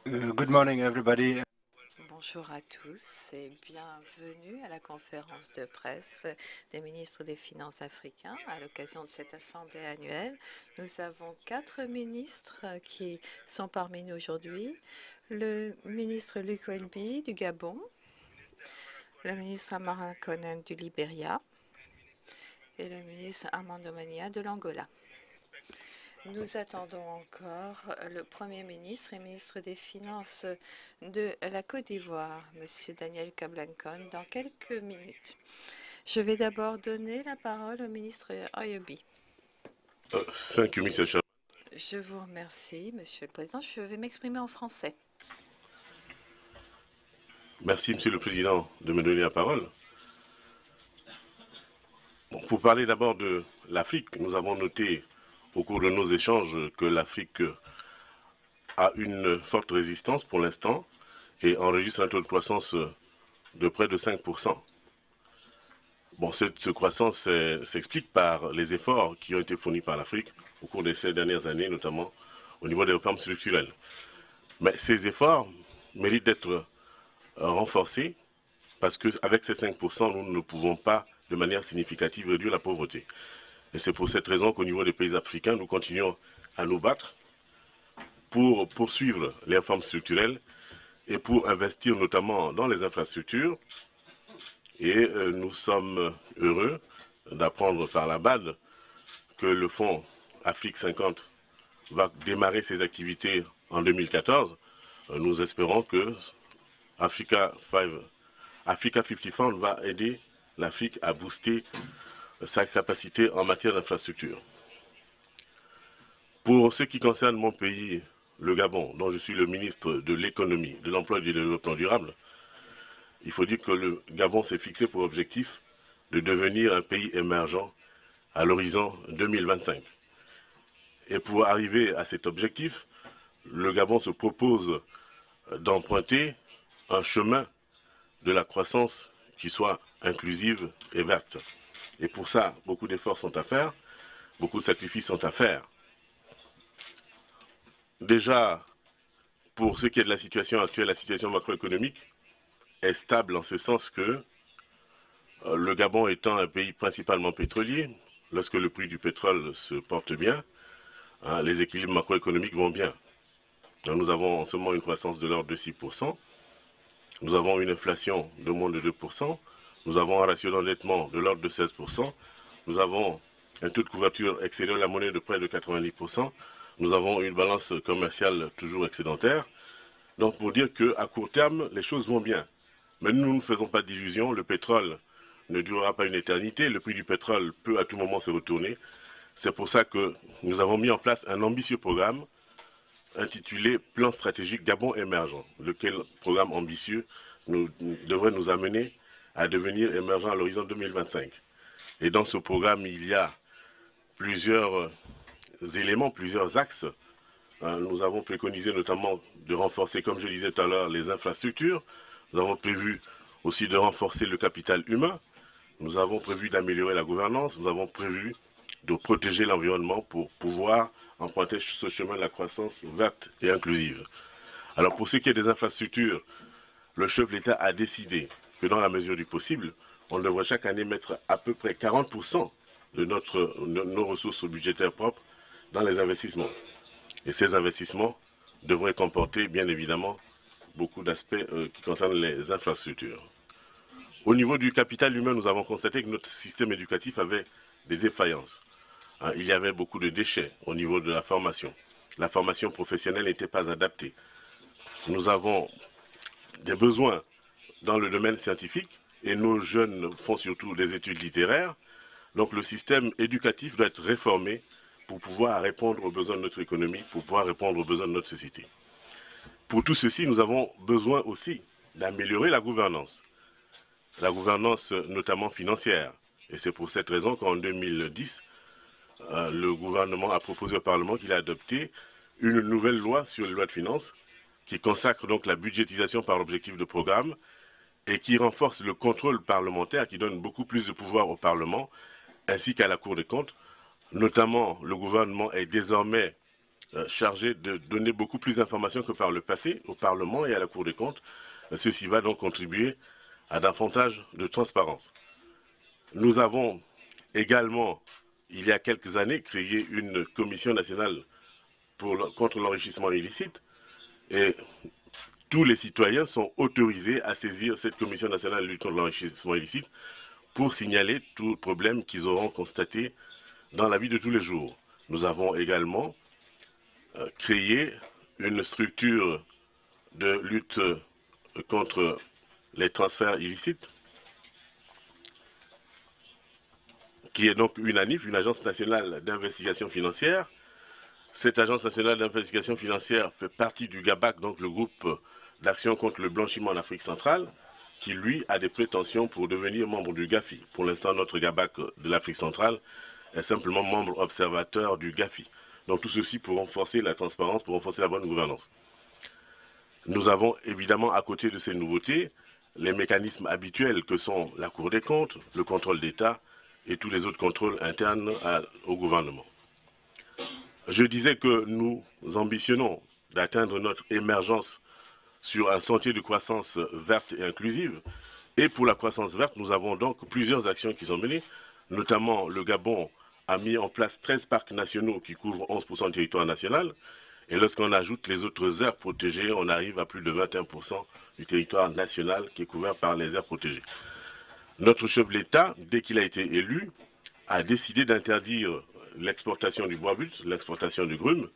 Good morning, everybody. Bonjour à tous et bienvenue à la conférence de presse des ministres des Finances africains à l'occasion de cette assemblée annuelle. Nous avons 4 ministres qui sont parmi nous aujourd'hui. Le ministre Luc Welby du Gabon, le ministre Amara Conan du Libéria et le ministre Armando Mania de l'Angola. Nous attendons encore le Premier ministre et ministre des Finances de la Côte d'Ivoire, M. Daniel Kablankon, dans quelques minutes. Je vais d'abord donner la parole au ministre Ayobi. Thank you, Mr. Chairman. Je vous remercie, Monsieur le Président. Je vais m'exprimer en français. Merci, Monsieur le Président, de me donner la parole. Bon, pour parler d'abord de l'Afrique, nous avons noté au cours de nos échanges que l'Afrique a une forte résistance pour l'instant et enregistre un taux de croissance de près de 5%. Bon, cette croissance s'explique par les efforts qui ont été fournis par l'Afrique au cours de ces dernières années, notamment au niveau des réformes structurelles. Mais ces efforts méritent d'être renforcés parce qu'avec ces 5%, nous ne pouvons pas de manière significative réduire la pauvreté. Et c'est pour cette raison qu'au niveau des pays africains, nous continuons à nous battre pour poursuivre les réformes structurelles et pour investir notamment dans les infrastructures. Et nous sommes heureux d'apprendre par la BAD que le fonds Afrique 50 va démarrer ses activités en 2014. Nous espérons que Africa 50 Fund va aider l'Afrique à booster sa capacité en matière d'infrastructure. Pour ce qui concerne mon pays, le Gabon, dont je suis le ministre de l'économie, de l'emploi et du développement durable, il faut dire que le Gabon s'est fixé pour objectif de devenir un pays émergent à l'horizon 2025. Et pour arriver à cet objectif, le Gabon se propose d'emprunter un chemin de la croissance qui soit inclusive et verte. Et pour ça, beaucoup d'efforts sont à faire, beaucoup de sacrifices sont à faire. Déjà, pour ce qui est de la situation actuelle, la situation macroéconomique est stable en ce sens que le Gabon étant un pays principalement pétrolier, lorsque le prix du pétrole se porte bien, les équilibres macroéconomiques vont bien. Donc nous avons en ce moment une croissance de l'ordre de 6%, nous avons une inflation de moins de 2%, nous avons un ratio d'endettement de l'ordre de 16%, nous avons un taux de couverture excédant la monnaie de près de 90%, nous avons une balance commerciale toujours excédentaire. Donc pour dire qu'à court terme, les choses vont bien. Mais nous ne faisons pas d'illusions, le pétrole ne durera pas une éternité, le prix du pétrole peut à tout moment se retourner. C'est pour ça que nous avons mis en place un ambitieux programme intitulé Plan stratégique Gabon émergent, lequel programme ambitieux devrait nous amener à devenir émergent à l'horizon 2025. Et dans ce programme, il y a plusieurs éléments, plusieurs axes. Nous avons préconisé notamment de renforcer, comme je disais tout à l'heure, les infrastructures. Nous avons prévu aussi de renforcer le capital humain. Nous avons prévu d'améliorer la gouvernance. Nous avons prévu de protéger l'environnement pour pouvoir emprunter ce chemin de la croissance verte et inclusive. Alors pour ce qui est des infrastructures, le chef de l'État a décidé que dans la mesure du possible, on devrait chaque année mettre à peu près 40% de nos ressources budgétaires propres dans les investissements. Et ces investissements devraient comporter, bien évidemment, beaucoup d'aspects qui concernent les infrastructures. Au niveau du capital humain, nous avons constaté que notre système éducatif avait des défaillances. Il y avait beaucoup de déchets au niveau de la formation. La formation professionnelle n'était pas adaptée. Nous avons des besoins dans le domaine scientifique et nos jeunes font surtout des études littéraires. Donc le système éducatif doit être réformé pour pouvoir répondre aux besoins de notre économie, pour pouvoir répondre aux besoins de notre société. Pour tout ceci, nous avons besoin aussi d'améliorer la gouvernance notamment financière. Et c'est pour cette raison qu'en 2010, le gouvernement a proposé au Parlement qu'il a adopté une nouvelle loi sur les lois de finances qui consacre donc la budgétisation par objectif de programme et qui renforce le contrôle parlementaire, qui donne beaucoup plus de pouvoir au Parlement ainsi qu'à la Cour des comptes. Notamment, le gouvernement est désormais chargé de donner beaucoup plus d'informations que par le passé au Parlement et à la Cour des comptes. Ceci va donc contribuer à davantage de transparence. Nous avons également, il y a quelques années, créé une commission nationale contre l'enrichissement illicite et tous les citoyens sont autorisés à saisir cette commission nationale de lutte contre l'enrichissement illicite pour signaler tout problème qu'ils auront constaté dans la vie de tous les jours. Nous avons également créé une structure de lutte contre les transferts illicites, qui est donc une ANIF, une agence nationale d'investigation financière. Cette agence nationale d'investigation financière fait partie du GABAC, donc le groupe d'action contre le blanchiment en Afrique centrale, qui lui a des prétentions pour devenir membre du GAFI. Pour l'instant, notre GABAC de l'Afrique centrale est simplement membre observateur du GAFI. Donc tout ceci pour renforcer la transparence, pour renforcer la bonne gouvernance. Nous avons évidemment à côté de ces nouveautés les mécanismes habituels que sont la Cour des comptes, le contrôle d'État et tous les autres contrôles internes au gouvernement. Je disais que nous ambitionnons d'atteindre notre émergence sur un sentier de croissance verte et inclusive. Et pour la croissance verte, nous avons donc plusieurs actions qui sont menées. Notamment, le Gabon a mis en place 13 parcs nationaux qui couvrent 11% du territoire national. Et lorsqu'on ajoute les autres aires protégées, on arrive à plus de 21% du territoire national qui est couvert par les aires protégées. Notre chef de l'État, dès qu'il a été élu, a décidé d'interdire l'exportation du bois brut, l'exportation du grume.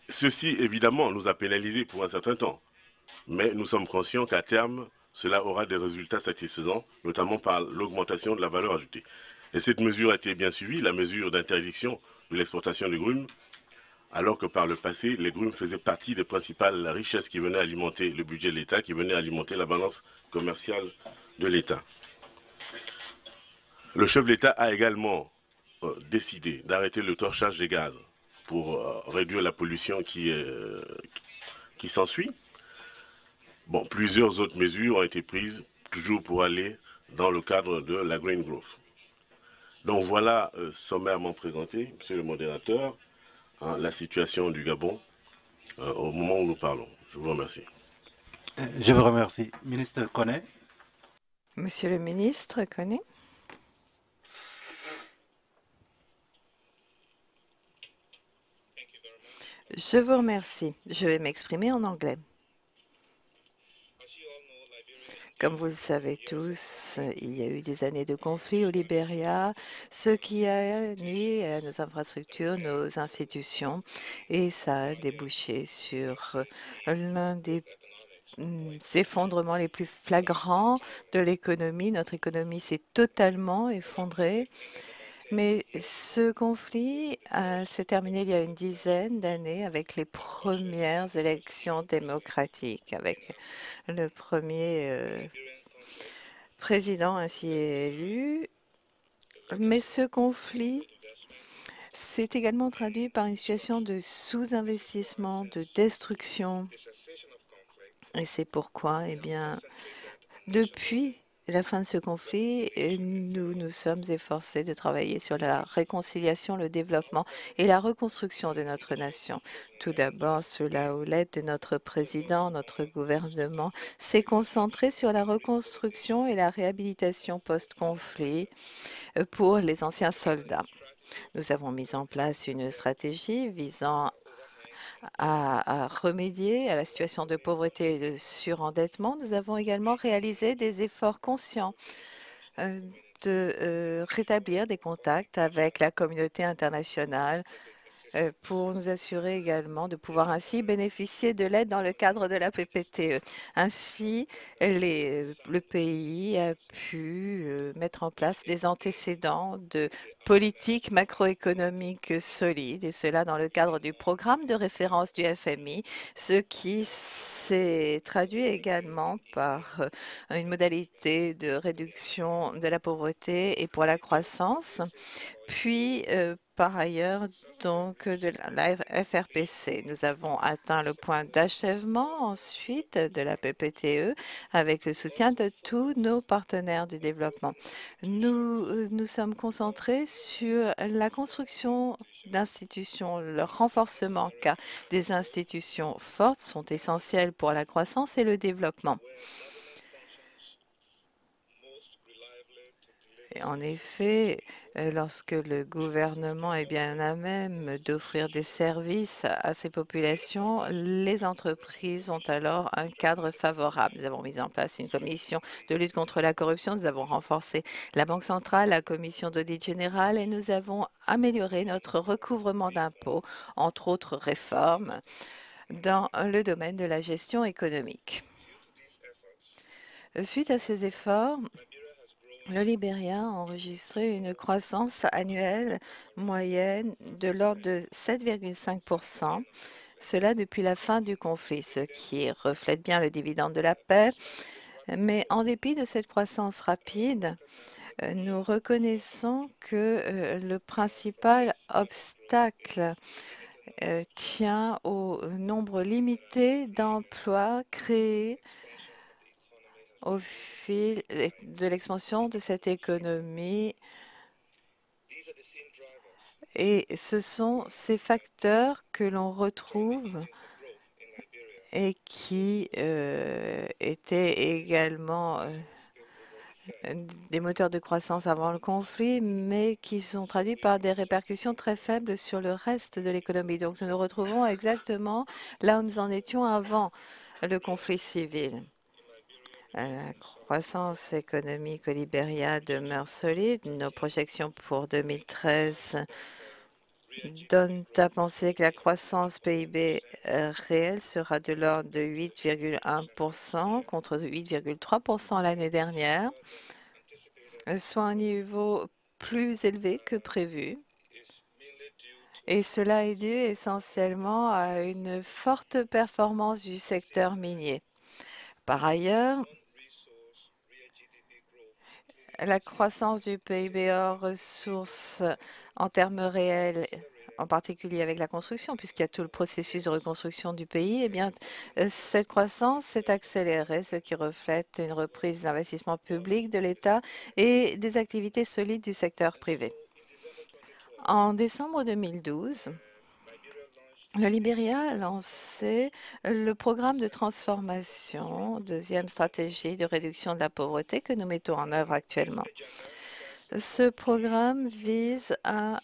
Ceci, évidemment, nous a pénalisés pour un certain temps. Mais nous sommes conscients qu'à terme, cela aura des résultats satisfaisants, notamment par l'augmentation de la valeur ajoutée. Et cette mesure a été bien suivie, la mesure d'interdiction de l'exportation du grume, alors que par le passé, les grumes faisaient partie des principales richesses qui venaient alimenter le budget de l'État, qui venaient alimenter la balance commerciale de l'État. Le chef de l'État a également décidé d'arrêter le torchage des gaz pour réduire la pollution qui s'ensuit. Bon, plusieurs autres mesures ont été prises, toujours pour aller dans le cadre de la Green Growth. Donc voilà, sommairement présenté, monsieur le modérateur, la situation du Gabon au moment où nous parlons. Je vous remercie. Je vous remercie. Ministre Koné. Monsieur le ministre Koné. Je vous remercie. Je vais m'exprimer en anglais. Comme vous le savez tous, il y a eu des années de conflit au Libéria, ce qui a nuit à nos infrastructures, nos institutions, et ça a débouché sur l'un des effondrements les plus flagrants de l'économie. Notre économie s'est totalement effondrée. Mais ce conflit s'est terminé il y a une dizaine d'années avec les premières élections démocratiques, avec le premier président ainsi élu. Mais ce conflit s'est également traduit par une situation de sous-investissement, de destruction. Et c'est pourquoi, eh bien, depuis la fin de ce conflit, nous nous sommes efforcés de travailler sur la réconciliation, le développement et la reconstruction de notre nation. Tout d'abord, sous la houlette de notre président, notre gouvernement s'est concentré sur la reconstruction et la réhabilitation post-conflit pour les anciens soldats. Nous avons mis en place une stratégie visant à remédier à la situation de pauvreté et de surendettement. Nous avons également réalisé des efforts conscients de rétablir des contacts avec la communauté internationale pour nous assurer également de pouvoir ainsi bénéficier de l'aide dans le cadre de la PPTE. Ainsi, le pays a pu mettre en place des antécédents de politiques macroéconomiques solides, et cela dans le cadre du programme de référence du FMI, ce qui s'est traduit également par une modalité de réduction de la pauvreté et pour la croissance, puis par ailleurs donc de la FRPC. Nous avons atteint le point d'achèvement ensuite de la PPTE avec le soutien de tous nos partenaires du développement. Nous sommes concentrés sur la construction d'institutions, leur renforcement, car des institutions fortes sont essentielles pour la croissance et le développement. Et en effet, lorsque le gouvernement est bien à même d'offrir des services à ces populations, les entreprises ont alors un cadre favorable. Nous avons mis en place une commission de lutte contre la corruption, nous avons renforcé la Banque centrale, la commission d'audit général et nous avons amélioré notre recouvrement d'impôts, entre autres réformes, dans le domaine de la gestion économique. Suite à ces efforts, le Libéria a enregistré une croissance annuelle moyenne de l'ordre de 7,5%, cela depuis la fin du conflit, ce qui reflète bien le dividende de la paix. Mais en dépit de cette croissance rapide, nous reconnaissons que le principal obstacle tient au nombre limité d'emplois créés au fil de l'expansion de cette économie. Et ce sont ces facteurs que l'on retrouve et qui étaient également des moteurs de croissance avant le conflit, mais qui sont traduits par des répercussions très faibles sur le reste de l'économie. Donc nous nous retrouvons exactement là où nous en étions avant le conflit civil. La croissance économique au Libéria demeure solide. Nos projections pour 2013 donnent à penser que la croissance PIB réelle sera de l'ordre de 8,1% contre 8,3% l'année dernière, soit un niveau plus élevé que prévu. Et cela est dû essentiellement à une forte performance du secteur minier. Par ailleurs, la croissance du PIB hors ressources en termes réels, en particulier avec la construction, puisqu'il y a tout le processus de reconstruction du pays, eh bien, cette croissance s'est accélérée, ce qui reflète une reprise d'investissement public de l'État et des activités solides du secteur privé. En décembre 2012, le Libéria a lancé le programme de transformation, deuxième stratégie de réduction de la pauvreté que nous mettons en œuvre actuellement. Ce programme vise à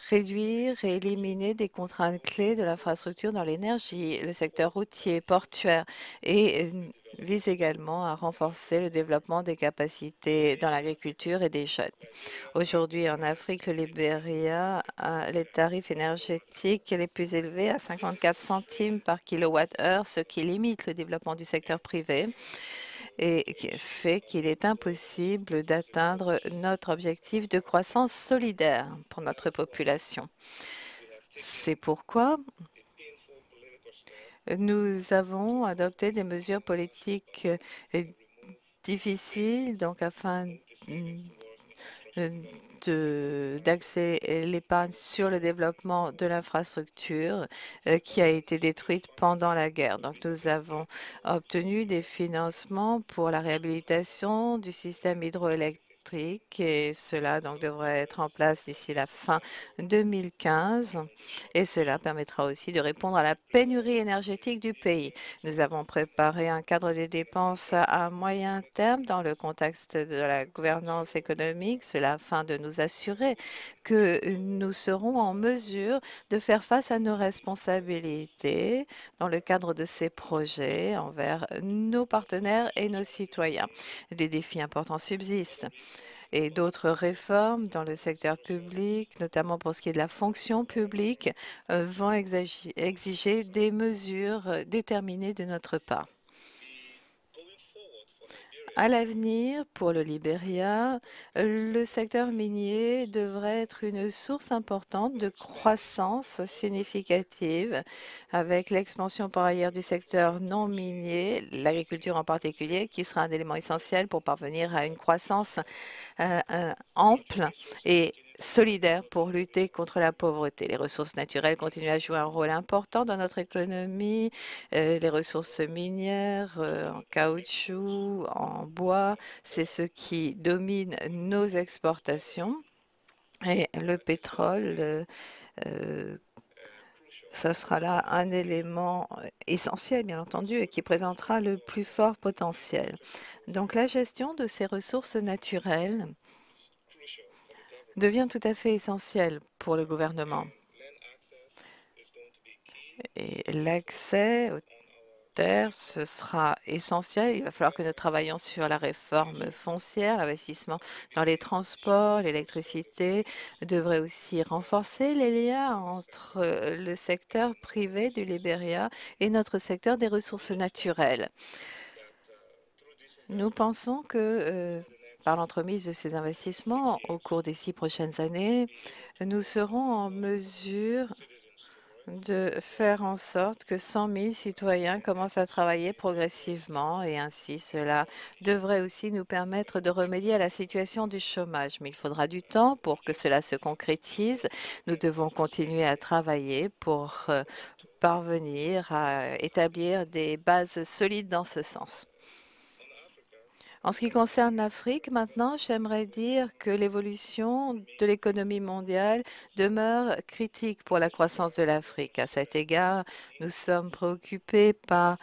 réduire et éliminer des contraintes clés de l'infrastructure dans l'énergie, le secteur routier, portuaire et vise également à renforcer le développement des capacités dans l'agriculture et des jeunes. Aujourd'hui, en Afrique, le Libéria a les tarifs énergétiques les plus élevés à 54 centimes par kilowatt-heure, ce qui limite le développement du secteur privé et qui fait qu'il est impossible d'atteindre notre objectif de croissance solidaire pour notre population. C'est pourquoi nous avons adopté des mesures politiques difficiles, donc afin d'axer l'épargne sur le développement de l'infrastructure qui a été détruite pendant la guerre. Donc, nous avons obtenu des financements pour la réhabilitation du système hydroélectrique et cela donc devrait être en place d'ici la fin 2015 et cela permettra aussi de répondre à la pénurie énergétique du pays. Nous avons préparé un cadre des dépenses à moyen terme dans le contexte de la gouvernance économique, cela afin de nous assurer que nous serons en mesure de faire face à nos responsabilités dans le cadre de ces projets envers nos partenaires et nos citoyens. Des défis importants subsistent et d'autres réformes dans le secteur public, notamment pour ce qui est de la fonction publique, vont exiger des mesures déterminées de notre part. À l'avenir, pour le Libéria, le secteur minier devrait être une source importante de croissance significative avec l'expansion par ailleurs du secteur non minier, l'agriculture en particulier, qui sera un élément essentiel pour parvenir à une croissance ample et solidaire pour lutter contre la pauvreté. Les ressources naturelles continuent à jouer un rôle important dans notre économie. Les ressources minières, en caoutchouc, en bois, c'est ce qui domine nos exportations. Et le pétrole, ça sera là un élément essentiel, bien entendu, et qui présentera le plus fort potentiel. Donc la gestion de ces ressources naturelles devient tout à fait essentielle pour le gouvernement. Et l'accès aux terres, ce sera essentiel. Il va falloir que nous travaillions sur la réforme foncière, l'investissement dans les transports, l'électricité devrait aussi renforcer les liens entre le secteur privé du Libéria et notre secteur des ressources naturelles. Nous pensons que par l'entremise de ces investissements, au cours des 6 prochaines années, nous serons en mesure de faire en sorte que 100 000 citoyens commencent à travailler progressivement et ainsi cela devrait aussi nous permettre de remédier à la situation du chômage. Mais il faudra du temps pour que cela se concrétise. Nous devons continuer à travailler pour parvenir à établir des bases solides dans ce sens. En ce qui concerne l'Afrique, maintenant, j'aimerais dire que l'évolution de l'économie mondiale demeure critique pour la croissance de l'Afrique. À cet égard, nous sommes préoccupés par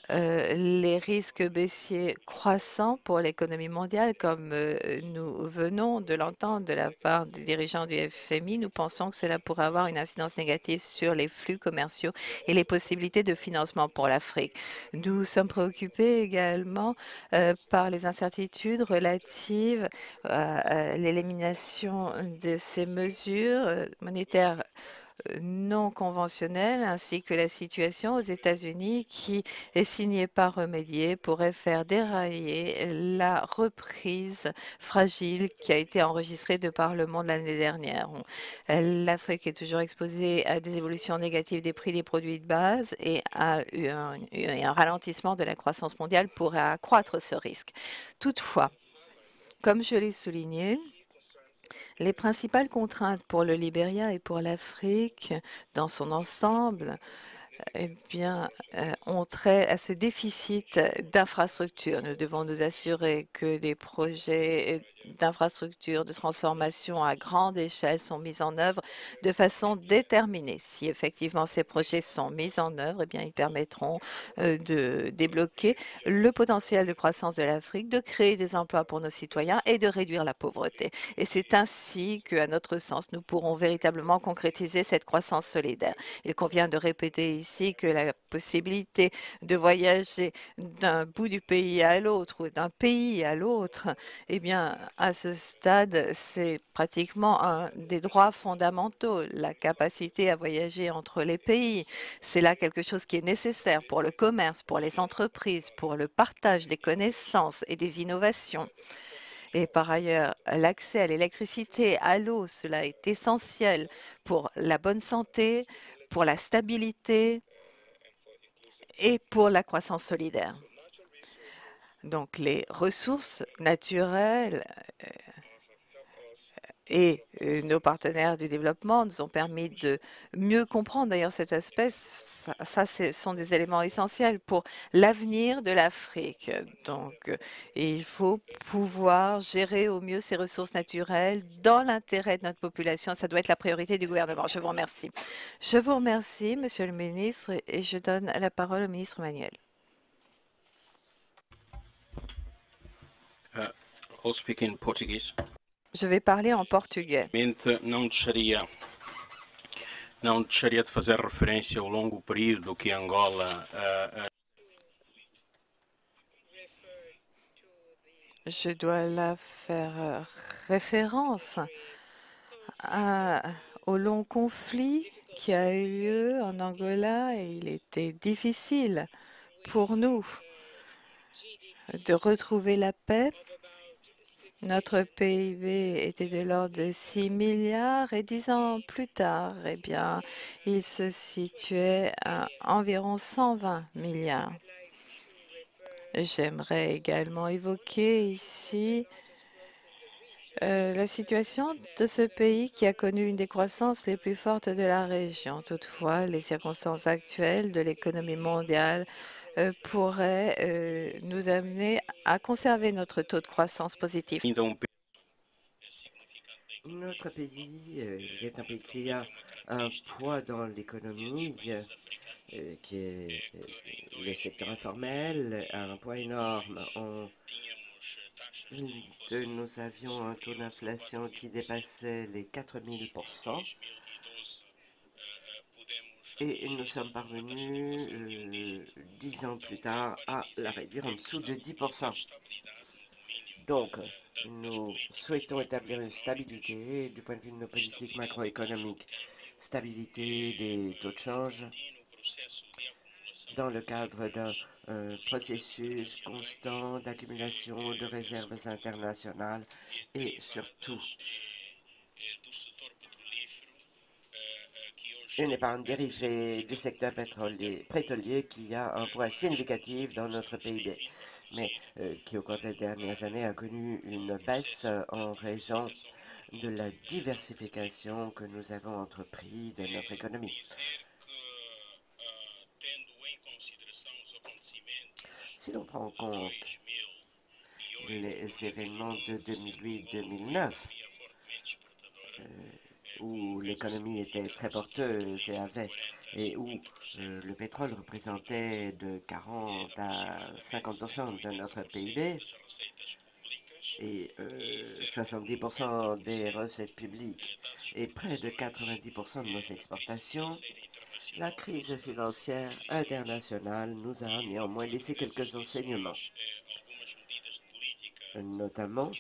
les risques baissiers croissants pour l'économie mondiale, comme nous venons de l'entendre de la part des dirigeants du FMI. Nous pensons que cela pourrait avoir une incidence négative sur les flux commerciaux et les possibilités de financement pour l'Afrique. Nous sommes préoccupés également par les incertitudes relatives à l'élimination de ces mesures monétaires non conventionnelles ainsi que la situation aux États-Unis qui, s'il n'y est pas remédié, pourrait faire dérailler la reprise fragile qui a été enregistrée de par le monde l'année dernière. L'Afrique est toujours exposée à des évolutions négatives des prix des produits de base et à un ralentissement de la croissance mondiale pourrait accroître ce risque. Toutefois, comme je l'ai souligné, les principales contraintes pour le Libéria et pour l'Afrique dans son ensemble ont trait à ce déficit d'infrastructures. Nous devons nous assurer que des projets d'infrastructures de transformation à grande échelle sont mis en œuvre de façon déterminée. Si effectivement ces projets sont mis en œuvre, ils permettront de débloquer le potentiel de croissance de l'Afrique, de créer des emplois pour nos citoyens et de réduire la pauvreté. Et c'est ainsi qu'à notre sens, nous pourrons véritablement concrétiser cette croissance solidaire. Il convient de répéter ici que la possibilité de voyager d'un bout du pays à l'autre ou d'un pays à l'autre, à ce stade, c'est pratiquement un des droits fondamentaux, la capacité à voyager entre les pays. C'est là quelque chose qui est nécessaire pour le commerce, pour les entreprises, pour le partage des connaissances et des innovations. Et par ailleurs, l'accès à l'électricité, à l'eau, cela est essentiel pour la bonne santé, pour la stabilité et pour la croissance solidaire. Donc, les ressources naturelles et nos partenaires du développement nous ont permis de mieux comprendre d'ailleurs cet aspect. Ce sont des éléments essentiels pour l'avenir de l'Afrique. Donc, il faut pouvoir gérer au mieux ces ressources naturelles dans l'intérêt de notre population. Ça doit être la priorité du gouvernement. Je vous remercie. Je vous remercie, Monsieur le ministre, et je donne la parole au ministre Manuel. I'll speak in Portuguese. Je vais parler en portugais. Não deixaria de fazer referência ao longo período que Angola Je dois la faire référence au long conflit qui a eu lieu en Angola et il était difficile pour nous de retrouver la paix. Notre PIB était de l'ordre de 6 milliards et 10 ans plus tard, il se situait à environ 120 milliards. J'aimerais également évoquer ici La situation de ce pays qui a connu une des croissances les plus fortes de la région. Toutefois, les circonstances actuelles de l'économie mondiale pourraient nous amener à conserver notre taux de croissance positif. Ainda Notre pays est un pays qui a un poids dans l'économie qui est le secteur informel, a un poids énorme. Nous avions un taux d'inflation qui dépassait les 4000%. Et nous sommes parvenus, 10 ans plus tard, à la réduire en dessous de 10%. Donc, nous souhaitons établir une stabilité du point de vue de nos politiques macroéconomiques. Stabilité des taux de change dans le cadre d'un processus constant d'accumulation de réserves internationales et surtout une épargne dérivée du secteur pétrolier qui a un poids significatif dans notre PIB, mais qui au cours des dernières années a connu une baisse en raison de la diversification que nous avons entrepris de notre économie. Si l'on prend en compte les événements de 2008-2009, où l'économie était très porteuse et où le pétrole représentait de 40 à 50% de notre PIB et 70% des recettes publiques et près de 90% de nos exportations, la crise financière internationale nous a néanmoins laissé quelques enseignements, notamment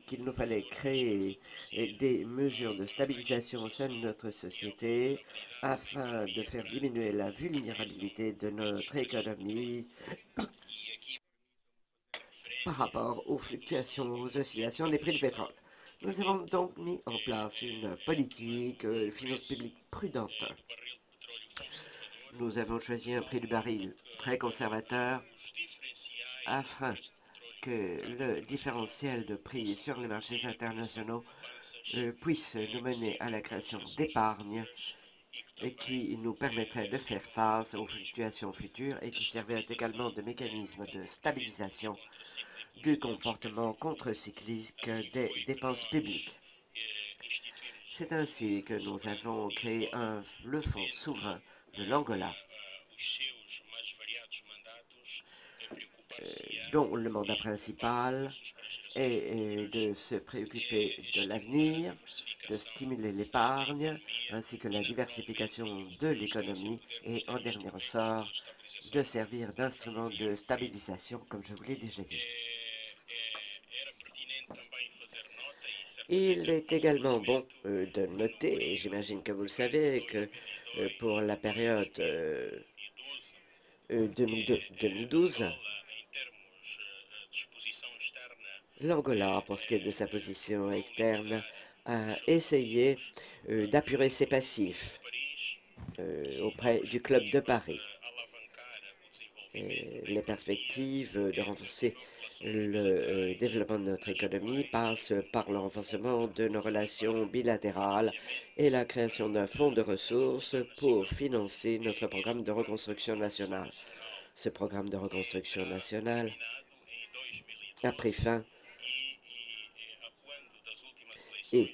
qu'il nous fallait créer des mesures de stabilisation au sein de notre société afin de faire diminuer la vulnérabilité de notre économie par rapport aux fluctuations, aux oscillations des prix du pétrole. Nous avons donc mis en place une politique de finances publiques prudente. Nous avons choisi un prix du baril très conservateur afin que le différentiel de prix sur les marchés internationaux puisse nous mener à la création d'épargne qui nous permettrait de faire face aux fluctuations futures et qui servirait également de mécanisme de stabilisation du comportement contre-cyclique des dépenses publiques. C'est ainsi que nous avons créé le Fonds souverain de l'Angola, dont le mandat principal est de se préoccuper de l'avenir, de stimuler l'épargne, ainsi que la diversification de l'économie et, en dernier ressort, de servir d'instrument de stabilisation, comme je vous l'ai déjà dit. Il est également bon de noter, et j'imagine que vous le savez, que pour la période 2002-2012, l'Angola, pour ce qui est de sa position externe, a essayé d'apurer ses passifs auprès du Club de Paris. Les perspectives de renforcer le développement de notre économie passent par le renforcement de nos relations bilatérales et la création d'un fonds de ressources pour financer notre programme de reconstruction nationale. Ce programme de reconstruction nationale a pris fin et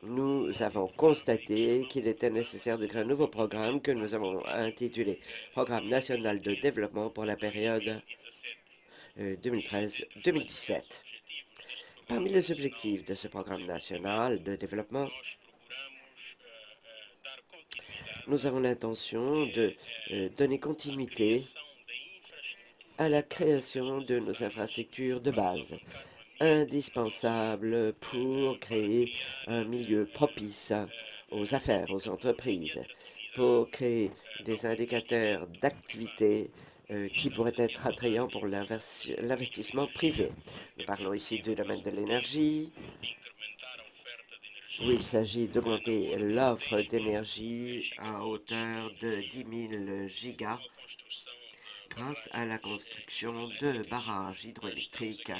nous avons constaté qu'il était nécessaire de créer un nouveau programme que nous avons intitulé Programme national de développement pour la période 2013-2017. Parmi les objectifs de ce programme national de développement, nous avons l'intention de donner continuité à la création de nos infrastructures de base, indispensables pour créer un milieu propice aux affaires, aux entreprises, pour créer des indicateurs d'activité qui pourraient être attrayants pour l'investissement privé. Nous parlons ici du domaine de l'énergie, où il s'agit d'augmenter l'offre d'énergie à hauteur de 10 000 gigas grâce à la construction de barrages hydroélectriques.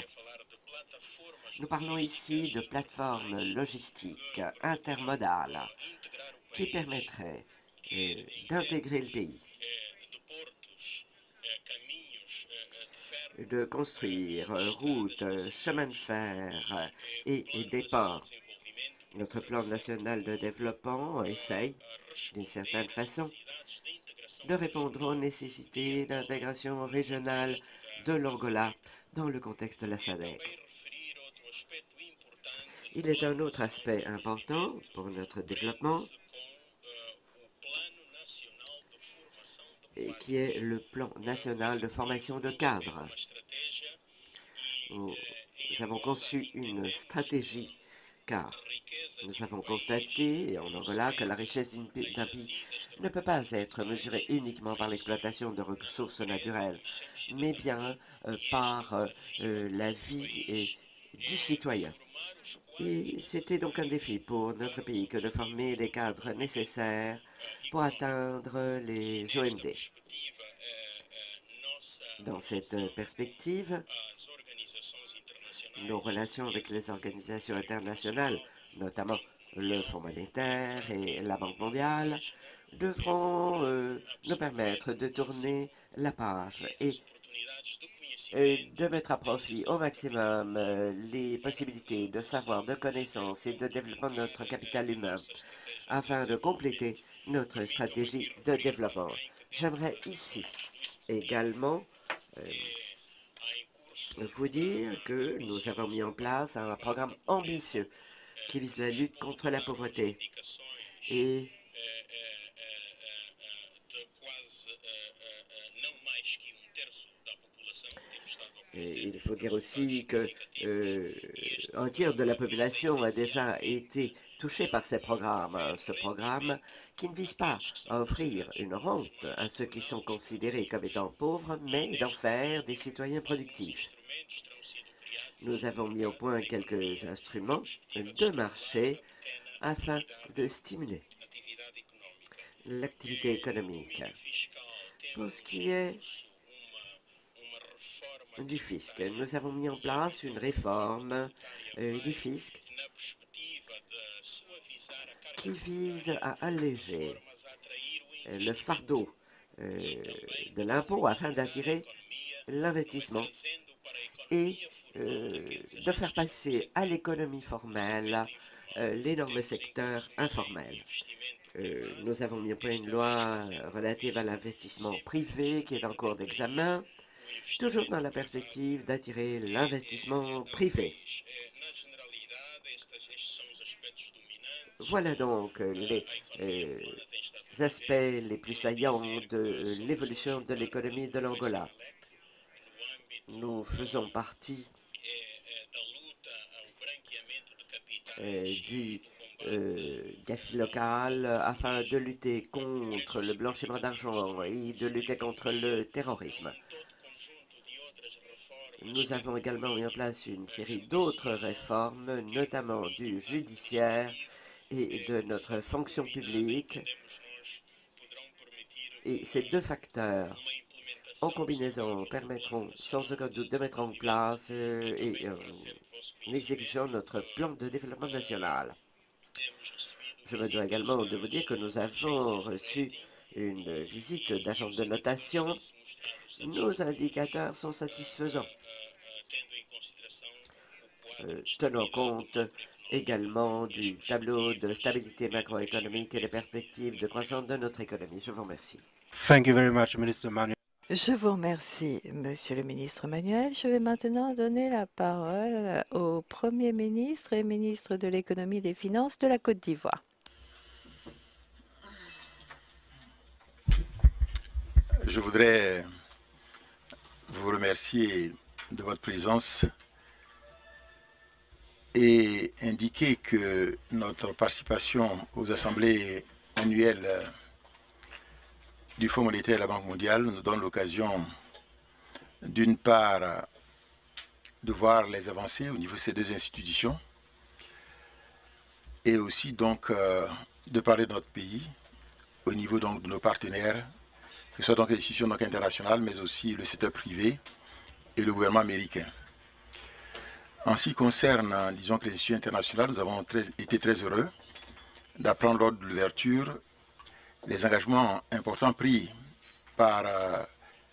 Nous parlons ici de plateformes logistiques intermodales qui permettraient d'intégrer le pays, de construire routes, chemins de fer et des ports. Notre plan national de développement essaye, d'une certaine façon, de répondre aux nécessités d'intégration régionale de l'Angola dans le contexte de la SADC. Il est un autre aspect important pour notre développement, qui est le plan national de formation de cadres. Nous avons conçu une stratégie car nous avons constaté en Angola que la richesse d'un pays ne peut pas être mesurée uniquement par l'exploitation de ressources naturelles, mais bien par la vie du citoyen. Et c'était donc un défi pour notre pays que de former les cadres nécessaires pour atteindre les OMD. Dans cette perspective, nos relations avec les organisations internationales, notamment le Fonds monétaire et la Banque mondiale, devront nous permettre de tourner la page et de mettre à profit au maximum les possibilités de savoir, de connaissances et de développement de notre capital humain afin de compléter notre stratégie de développement. J'aimerais ici également vous dire que nous avons mis en place un programme ambitieux qui vise la lutte contre la pauvreté et il faut dire aussi qu'un tiers de la population a déjà été touché par ces programmes. Ce programme qui ne vise pas à offrir une rente à ceux qui sont considérés comme étant pauvres, mais d'en faire des citoyens productifs. Nous avons mis au point quelques instruments de marché afin de stimuler l'activité économique. Pour ce qui est du fisc, nous avons mis en place une réforme du fisc qui vise à alléger le fardeau de l'impôt afin d'attirer l'investissement et de faire passer à l'économie formelle l'énorme secteur informel. Nous avons mis au point une loi relative à l'investissement privé qui est en cours d'examen, toujours dans la perspective d'attirer l'investissement privé. Voilà donc les aspects les plus saillants de l'évolution de l'économie de l'Angola. Nous faisons partie du GAFI local afin de lutter contre le blanchiment d'argent et de lutter contre le terrorisme. Nous avons également mis en place une série d'autres réformes, notamment du judiciaire et de notre fonction publique. Et ces deux facteurs, en combinaison, permettront sans aucun doute de mettre en place une exécution de notre plan de développement national. Je me dois également de vous dire que nous avons reçu une visite d'agence de notation. Nos indicateurs sont satisfaisants, tenant compte également du tableau de stabilité macroéconomique et des perspectives de croissance de notre économie. Je vous remercie. Thank you very much, Minister Manuel. Je vous remercie, Monsieur le ministre Manuel. Je vais maintenant donner la parole au Premier ministre et ministre de l'Économie et des Finances de la Côte d'Ivoire. Je voudrais vous remercier de votre présence et indiquer que notre participation aux assemblées annuelles du Fonds monétaire et de la Banque mondiale nous donne l'occasion, d'une part, de voir les avancées au niveau de ces deux institutions et aussi donc de parler de notre pays au niveau donc de nos partenaires que ce soit donc les institutions donc internationales, mais aussi le secteur privé et le gouvernement américain. En ce qui concerne, disons que les institutions internationales, nous avons été très heureux d'apprendre lors de l'ouverture les engagements importants pris par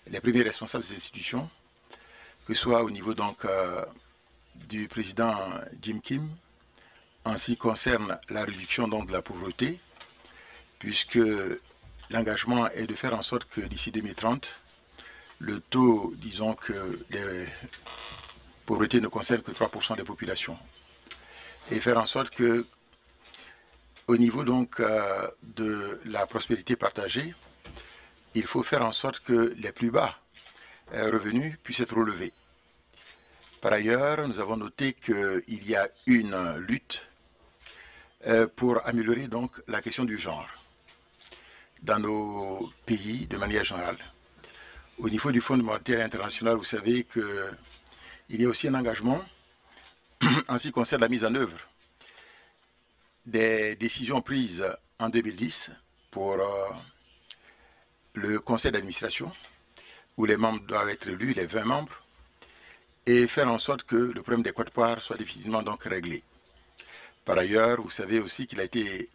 les premiers responsables des institutions, que ce soit au niveau donc du président Jim Kim, en ce qui concerne la réduction donc de la pauvreté, puisque l'engagement est de faire en sorte que d'ici 2030, le taux, disons que les pauvreté ne concerne que 3% des populations, et faire en sorte que au niveau donc de la prospérité partagée, il faut faire en sorte que les plus bas revenus puissent être relevés. Par ailleurs, nous avons noté qu'il y a une lutte pour améliorer donc la question du genre dans nos pays de manière générale. Au niveau du Fonds monétaire international, vous savez qu'il y a aussi un engagement en ce qui concerne la mise en œuvre des décisions prises en 2010 pour le conseil d'administration, où les membres doivent être élus, les 20 membres, et faire en sorte que le problème des quotes-parts soit définitivement donc réglé. Par ailleurs, vous savez aussi qu'il a été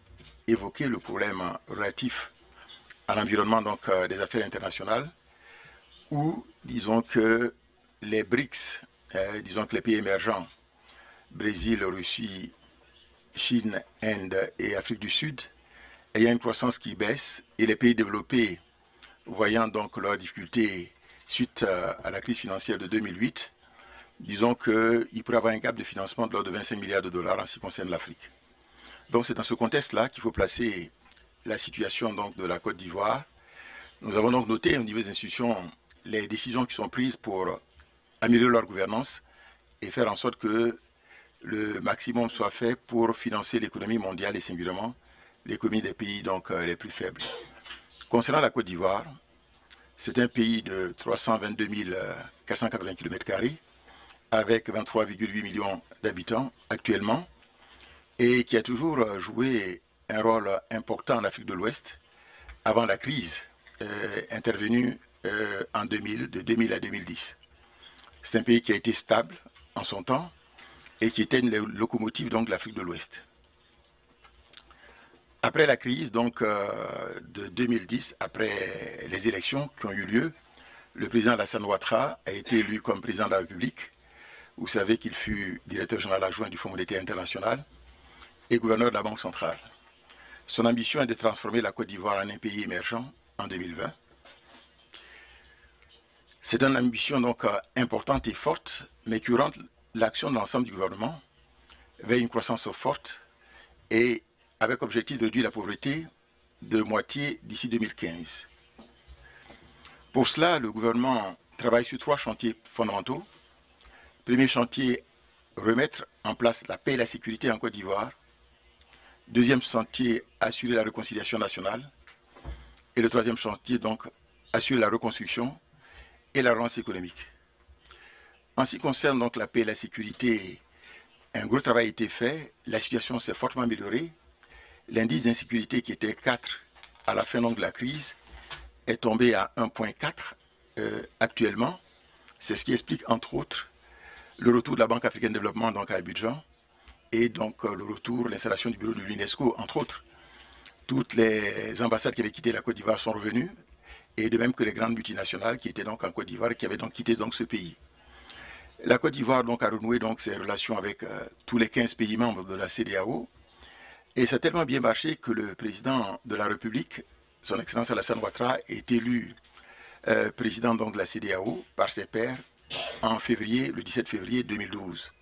évoqué le problème relatif à l'environnement donc des affaires internationales, où disons que les BRICS, disons que les pays émergents, Brésil, Russie, Chine, Inde et Afrique du Sud, ayant une croissance qui baisse, et les pays développés voyant donc leurs difficultés suite à la crise financière de 2008, disons qu'il pourrait y avoir un gap de financement de l'ordre de 25 milliards de dollars en ce qui concerne l'Afrique. Donc c'est dans ce contexte-là qu'il faut placer la situation donc de la Côte d'Ivoire. Nous avons donc noté au niveau des institutions les décisions qui sont prises pour améliorer leur gouvernance et faire en sorte que le maximum soit fait pour financer l'économie mondiale et singulièrement l'économie des pays donc, les plus faibles. Concernant la Côte d'Ivoire, c'est un pays de 322 480 km² avec 23,8 millions d'habitants actuellement et qui a toujours joué un rôle important en Afrique de l'Ouest avant la crise intervenue en 2000, de 2000 à 2010. C'est un pays qui a été stable en son temps et qui était une locomotive donc, de l'Afrique de l'Ouest. Après la crise donc, de 2010, après les élections qui ont eu lieu, le président Alassane Ouattara a été élu comme président de la République. Vous savez qu'il fut directeur général adjoint du Fonds monétaire international et gouverneur de la Banque centrale. Son ambition est de transformer la Côte d'Ivoire en un pays émergent en 2020. C'est une ambition donc importante et forte, mais qui oriente l'action de l'ensemble du gouvernement vers une croissance forte et avec objectif de réduire la pauvreté de moitié d'ici 2015. Pour cela, le gouvernement travaille sur 3 chantiers fondamentaux. Premier chantier, remettre en place la paix et la sécurité en Côte d'Ivoire. Deuxième chantier, assurer la réconciliation nationale. Et le troisième chantier, donc, assurer la reconstruction et la relance économique. En ce qui concerne donc la paix et la sécurité, un gros travail a été fait. La situation s'est fortement améliorée. L'indice d'insécurité qui était 4 à la fin donc, de la crise est tombé à 1,4 actuellement. C'est ce qui explique entre autres le retour de la Banque africaine de développement donc, à Abidjan et donc le retour, l'installation du bureau de l'UNESCO, entre autres. Toutes les ambassades qui avaient quitté la Côte d'Ivoire sont revenues, et de même que les grandes multinationales qui étaient donc en Côte d'Ivoire et qui avaient donc quitté donc, ce pays. La Côte d'Ivoire donc, a renoué donc, ses relations avec tous les 15 pays membres de la CEDEAO, et ça a tellement bien marché que le président de la République, son Excellence Alassane Ouattara, est élu président donc, de la CEDEAO par ses pairs en février, le 17 février 2012.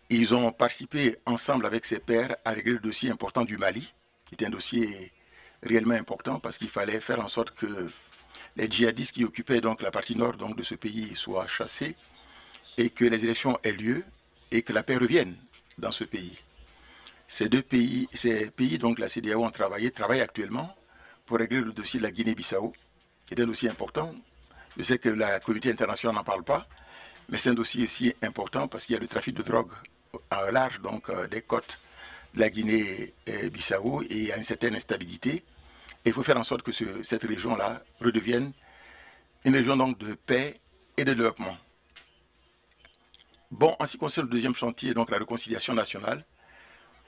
Ils ont participé ensemble avec ses pairs à régler le dossier important du Mali, qui était un dossier réellement important parce qu'il fallait faire en sorte que les djihadistes qui occupaient donc la partie nord donc, de ce pays soient chassés et que les élections aient lieu et que la paix revienne dans ce pays. Ces pays donc la CEDEAO ont travaillent actuellement pour régler le dossier de la Guinée-Bissau, qui est un dossier important. Je sais que la communauté internationale n'en parle pas, mais c'est un dossier aussi important parce qu'il y a le trafic de drogue à large donc, des côtes de la Guinée-Bissau et il y a une certaine instabilité. il faut faire en sorte que cette région-là redevienne une région donc de paix et de développement. Bon, en ce qui concerne le deuxième chantier, donc la réconciliation nationale,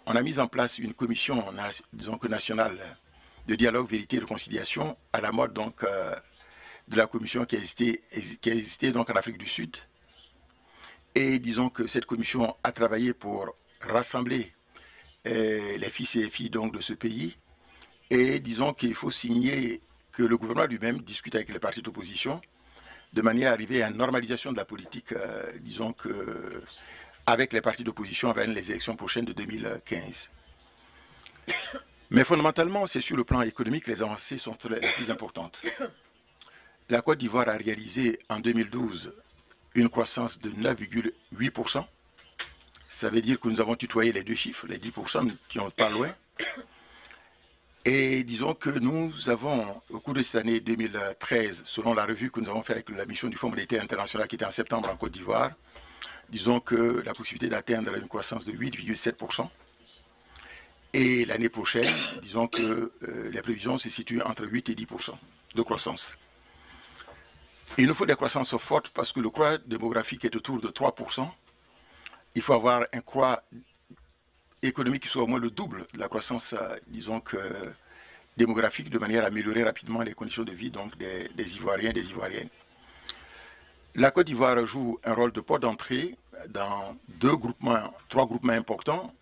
on a mis en place une commission, disons que nationale, de dialogue, vérité et réconciliation, à la mode donc de la commission qui a existé donc en Afrique du Sud. Et disons que cette commission a travaillé pour rassembler les fils et les filles donc de ce pays. Et disons qu'il faut signer que le gouvernement lui-même discute avec les partis d'opposition de manière à arriver à une normalisation de la politique, disons que avec les partis d'opposition avant les élections prochaines de 2015. Mais fondamentalement, c'est sur le plan économique que les avancées sont les plus importantes. La Côte d'Ivoire a réalisé en 2012 une croissance de 9,8%. Ça veut dire que nous avons tutoyé les deux chiffres, les 10% qui n'ont pas loin. Et disons que nous avons, au cours de cette année 2013, selon la revue que nous avons faite avec la mission du Fonds monétaire international qui était en septembre en Côte d'Ivoire, disons que la possibilité d'atteindre une croissance de 8,7%. Et l'année prochaine, disons que les prévisions se situent entre 8 et 10% de croissance. Il nous faut des croissances fortes parce que le croît démographique est autour de 3%. Il faut avoir un croît économique qui soit au moins le double de la croissance, disons que démographique, de manière à améliorer rapidement les conditions de vie donc des Ivoiriens et des Ivoiriennes. La Côte d'Ivoire joue un rôle de port d'entrée dans trois groupements importants.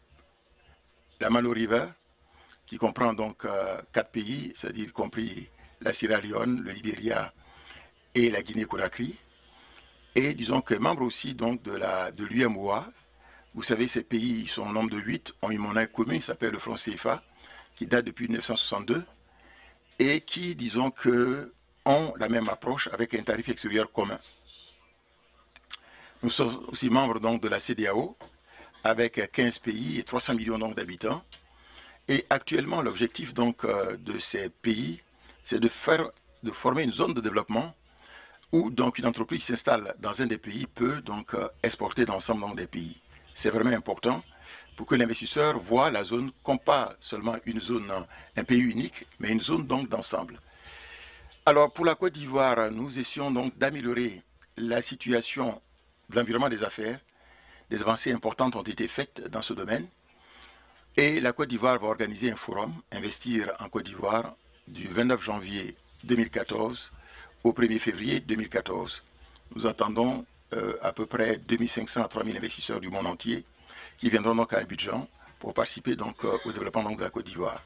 La Malo River, qui comprend donc 4 pays, c'est-à-dire compris la Sierra Leone, le Libéria et la Guinée-Conakry. Et disons que membre aussi donc de l'UMOA. Vous savez, ces pays sont au nombre de 8, ont une monnaie commune qui s'appelle le franc CFA, qui date depuis 1962, et qui, disons que, ont la même approche avec un tarif extérieur commun. Nous sommes aussi membres donc de la CEDEAO, avec 15 pays et 300 millions d'habitants. Et actuellement, l'objectif donc de ces pays, c'est de former une zone de développement où donc une entreprise s'installe dans un des pays peut donc exporter dans l'ensemble des pays. C'est vraiment important pour que l'investisseur voit la zone comme pas seulement une zone, un pays unique, mais une zone donc d'ensemble. Alors pour la Côte d'Ivoire, nous essayons donc d'améliorer la situation de l'environnement des affaires. Des avancées importantes ont été faites dans ce domaine. Et la Côte d'Ivoire va organiser un forum, Investir en Côte d'Ivoire, du 29 janvier 2014 au 1er février 2014. Nous attendons à peu près 2500 à 3000 investisseurs du monde entier qui viendront donc à Abidjan pour participer donc au développement donc de la Côte d'Ivoire.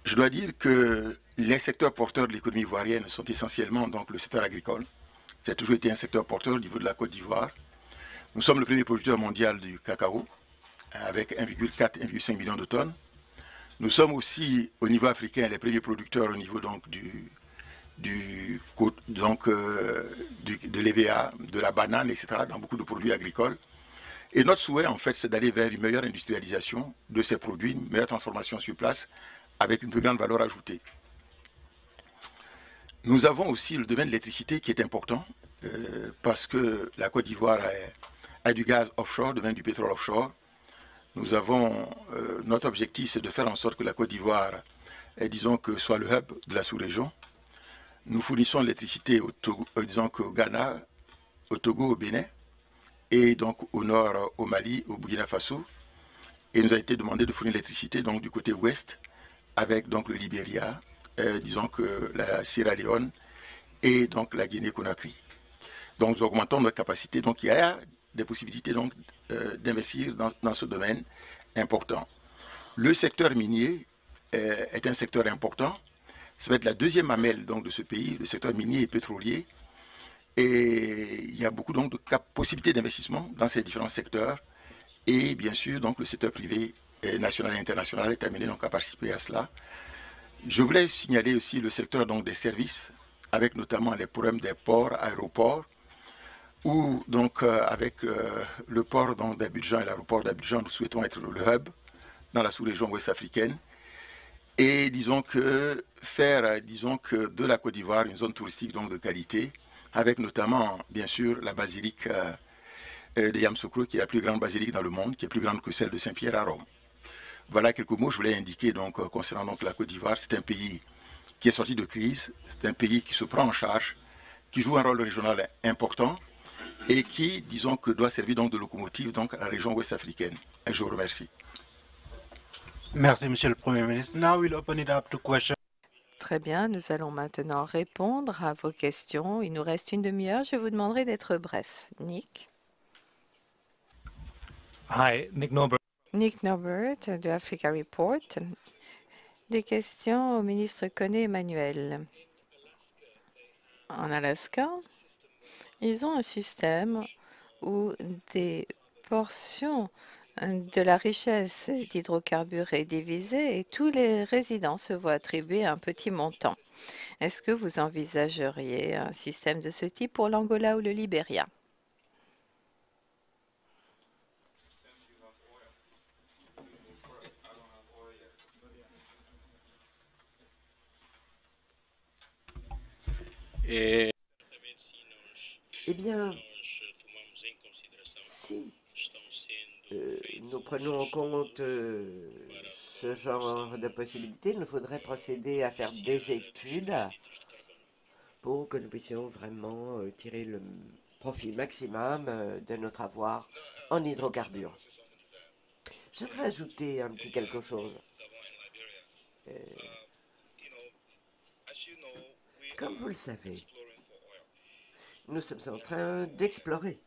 Je dois dire que les secteurs porteurs de l'économie ivoirienne sont essentiellement donc le secteur agricole. Ça a toujours été un secteur porteur au niveau de la Côte d'Ivoire. Nous sommes le premier producteur mondial du cacao avec 1,4-1,5 million de tonnes. Nous sommes aussi au niveau africain les premiers producteurs au niveau donc de l'EVA, de la banane, etc., dans beaucoup de produits agricoles. Et notre souhait, en fait, c'est d'aller vers une meilleure industrialisation de ces produits, une meilleure transformation sur place, avec une plus grande valeur ajoutée. Nous avons aussi le domaine de l'électricité qui est important, parce que la Côte d'Ivoire a du gaz offshore, de même du pétrole offshore. Nous avons, notre objectif, c'est de faire en sorte que la Côte d'Ivoire, disons que soit le hub de la sous-région. Nous fournissons l'électricité au Ghana, au Togo, au Bénin, et donc au nord, au Mali, au Burkina Faso. Et il nous a été demandé de fournir l'électricité donc du côté ouest, avec donc le Libéria, disons que la Sierra Leone et donc la Guinée-Conakry. Donc nous augmentons notre capacité. Donc il y a des possibilités donc d'investir dans ce domaine important. Le secteur minier est un secteur important. Ça va être la deuxième mamelle donc, de ce pays, le secteur minier et pétrolier. Et il y a beaucoup donc, de possibilités d'investissement dans ces différents secteurs. Et bien sûr, donc, le secteur privé national et international est amené donc, à participer à cela. Je voulais signaler aussi le secteur donc, des services, avec notamment les problèmes des ports, aéroports, où donc, avec le port d'Abidjan et l'aéroport d'Abidjan, nous souhaitons être le hub dans la sous-région ouest africaine. Et disons que faire de la Côte d'Ivoire une zone touristique donc de qualité, avec notamment bien sûr la basilique de Yamoussoukro, qui est la plus grande basilique dans le monde, qui est plus grande que celle de Saint-Pierre à Rome. Voilà quelques mots que je voulais indiquer donc, concernant donc, la Côte d'Ivoire. C'est un pays qui est sorti de crise, c'est un pays qui se prend en charge, qui joue un rôle régional important et qui, disons, que doit servir donc de locomotive donc, à la région ouest africaine. Et je vous remercie. Merci, Monsieur le Premier ministre. Now we'll open it up to questions. Très bien, nous allons maintenant répondre à vos questions. Il nous reste une demi-heure. Je vous demanderai d'être bref. Nick. Hi, Nick Norbert. Nick Norbert de Africa Report. Des questions au ministre Koné Emmanuel. En Alaska, ils ont un système où des portions de la richesse d'hydrocarbures est divisée et tous les résidents se voient attribuer un petit montant. Est-ce que vous envisageriez un système de ce type pour l'Angola ou le Libéria? Eh bien, si nous prenons en compte ce genre de possibilités, il nous faudrait procéder à faire des études pour que nous puissions vraiment tirer le profit maximum de notre avoir en hydrocarbures. J'aimerais ajouter un petit quelque chose. Comme vous le savez, nous sommes en train d'explorer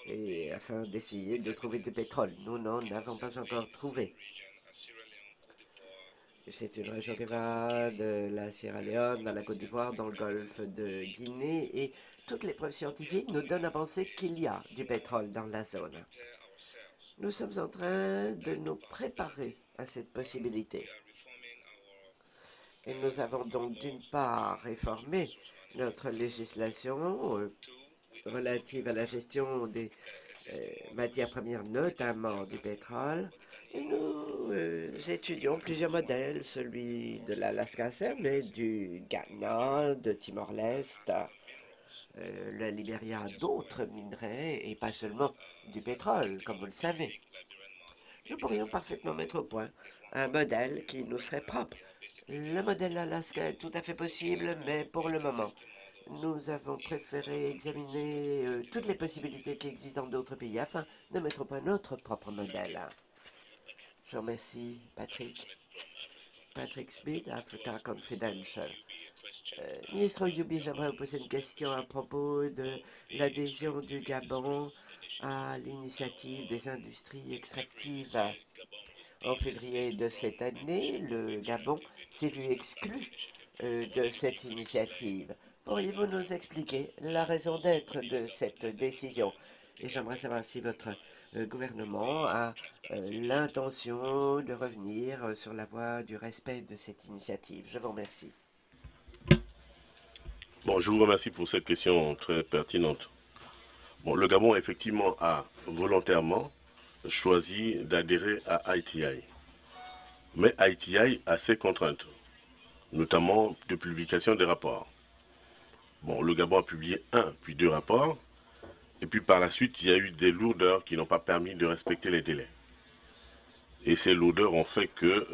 et afin d'essayer de trouver du pétrole. Nous n'en avons pas encore trouvé. C'est une région qui va de la Sierra Leone dans la Côte d'Ivoire, dans le golfe de Guinée, et toutes les preuves scientifiques nous donnent à penser qu'il y a du pétrole dans la zone. Nous sommes en train de nous préparer à cette possibilité. Et nous avons donc d'une part réformé notre législation relative à la gestion des matières premières, notamment du pétrole. Et nous étudions plusieurs modèles, celui de l'Alaska, mais du Ghana, de Timor-Leste, le Libéria, d'autres minerais, et pas seulement du pétrole, comme vous le savez. Nous pourrions parfaitement mettre au point un modèle qui nous serait propre. Le modèle Alaska est tout à fait possible, mais pour le moment, nous avons préféré examiner toutes les possibilités qui existent dans d'autres pays afin de mettre au point notre propre modèle. Je vous remercie, Patrick. Patrick Smith, Africa Confidential. Ministre Yubi, j'aimerais vous poser une question à propos de l'adhésion du Gabon à l'initiative des industries extractives. En février de cette année, le Gabon s'est vu exclu de cette initiative. Pourriez-vous nous expliquer la raison d'être de cette décision? Et j'aimerais savoir si votre gouvernement a l'intention de revenir sur la voie du respect de cette initiative. Je vous remercie. Bon, je vous remercie pour cette question très pertinente. Bon, le Gabon, effectivement, a volontairement choisi d'adhérer à ITI. Mais ITI a ses contraintes, notamment de publication des rapports. Bon, le Gabon a publié 1 puis 2 rapports, et puis par la suite, il y a eu des lourdeurs qui n'ont pas permis de respecter les délais. Et ces lourdeurs ont fait que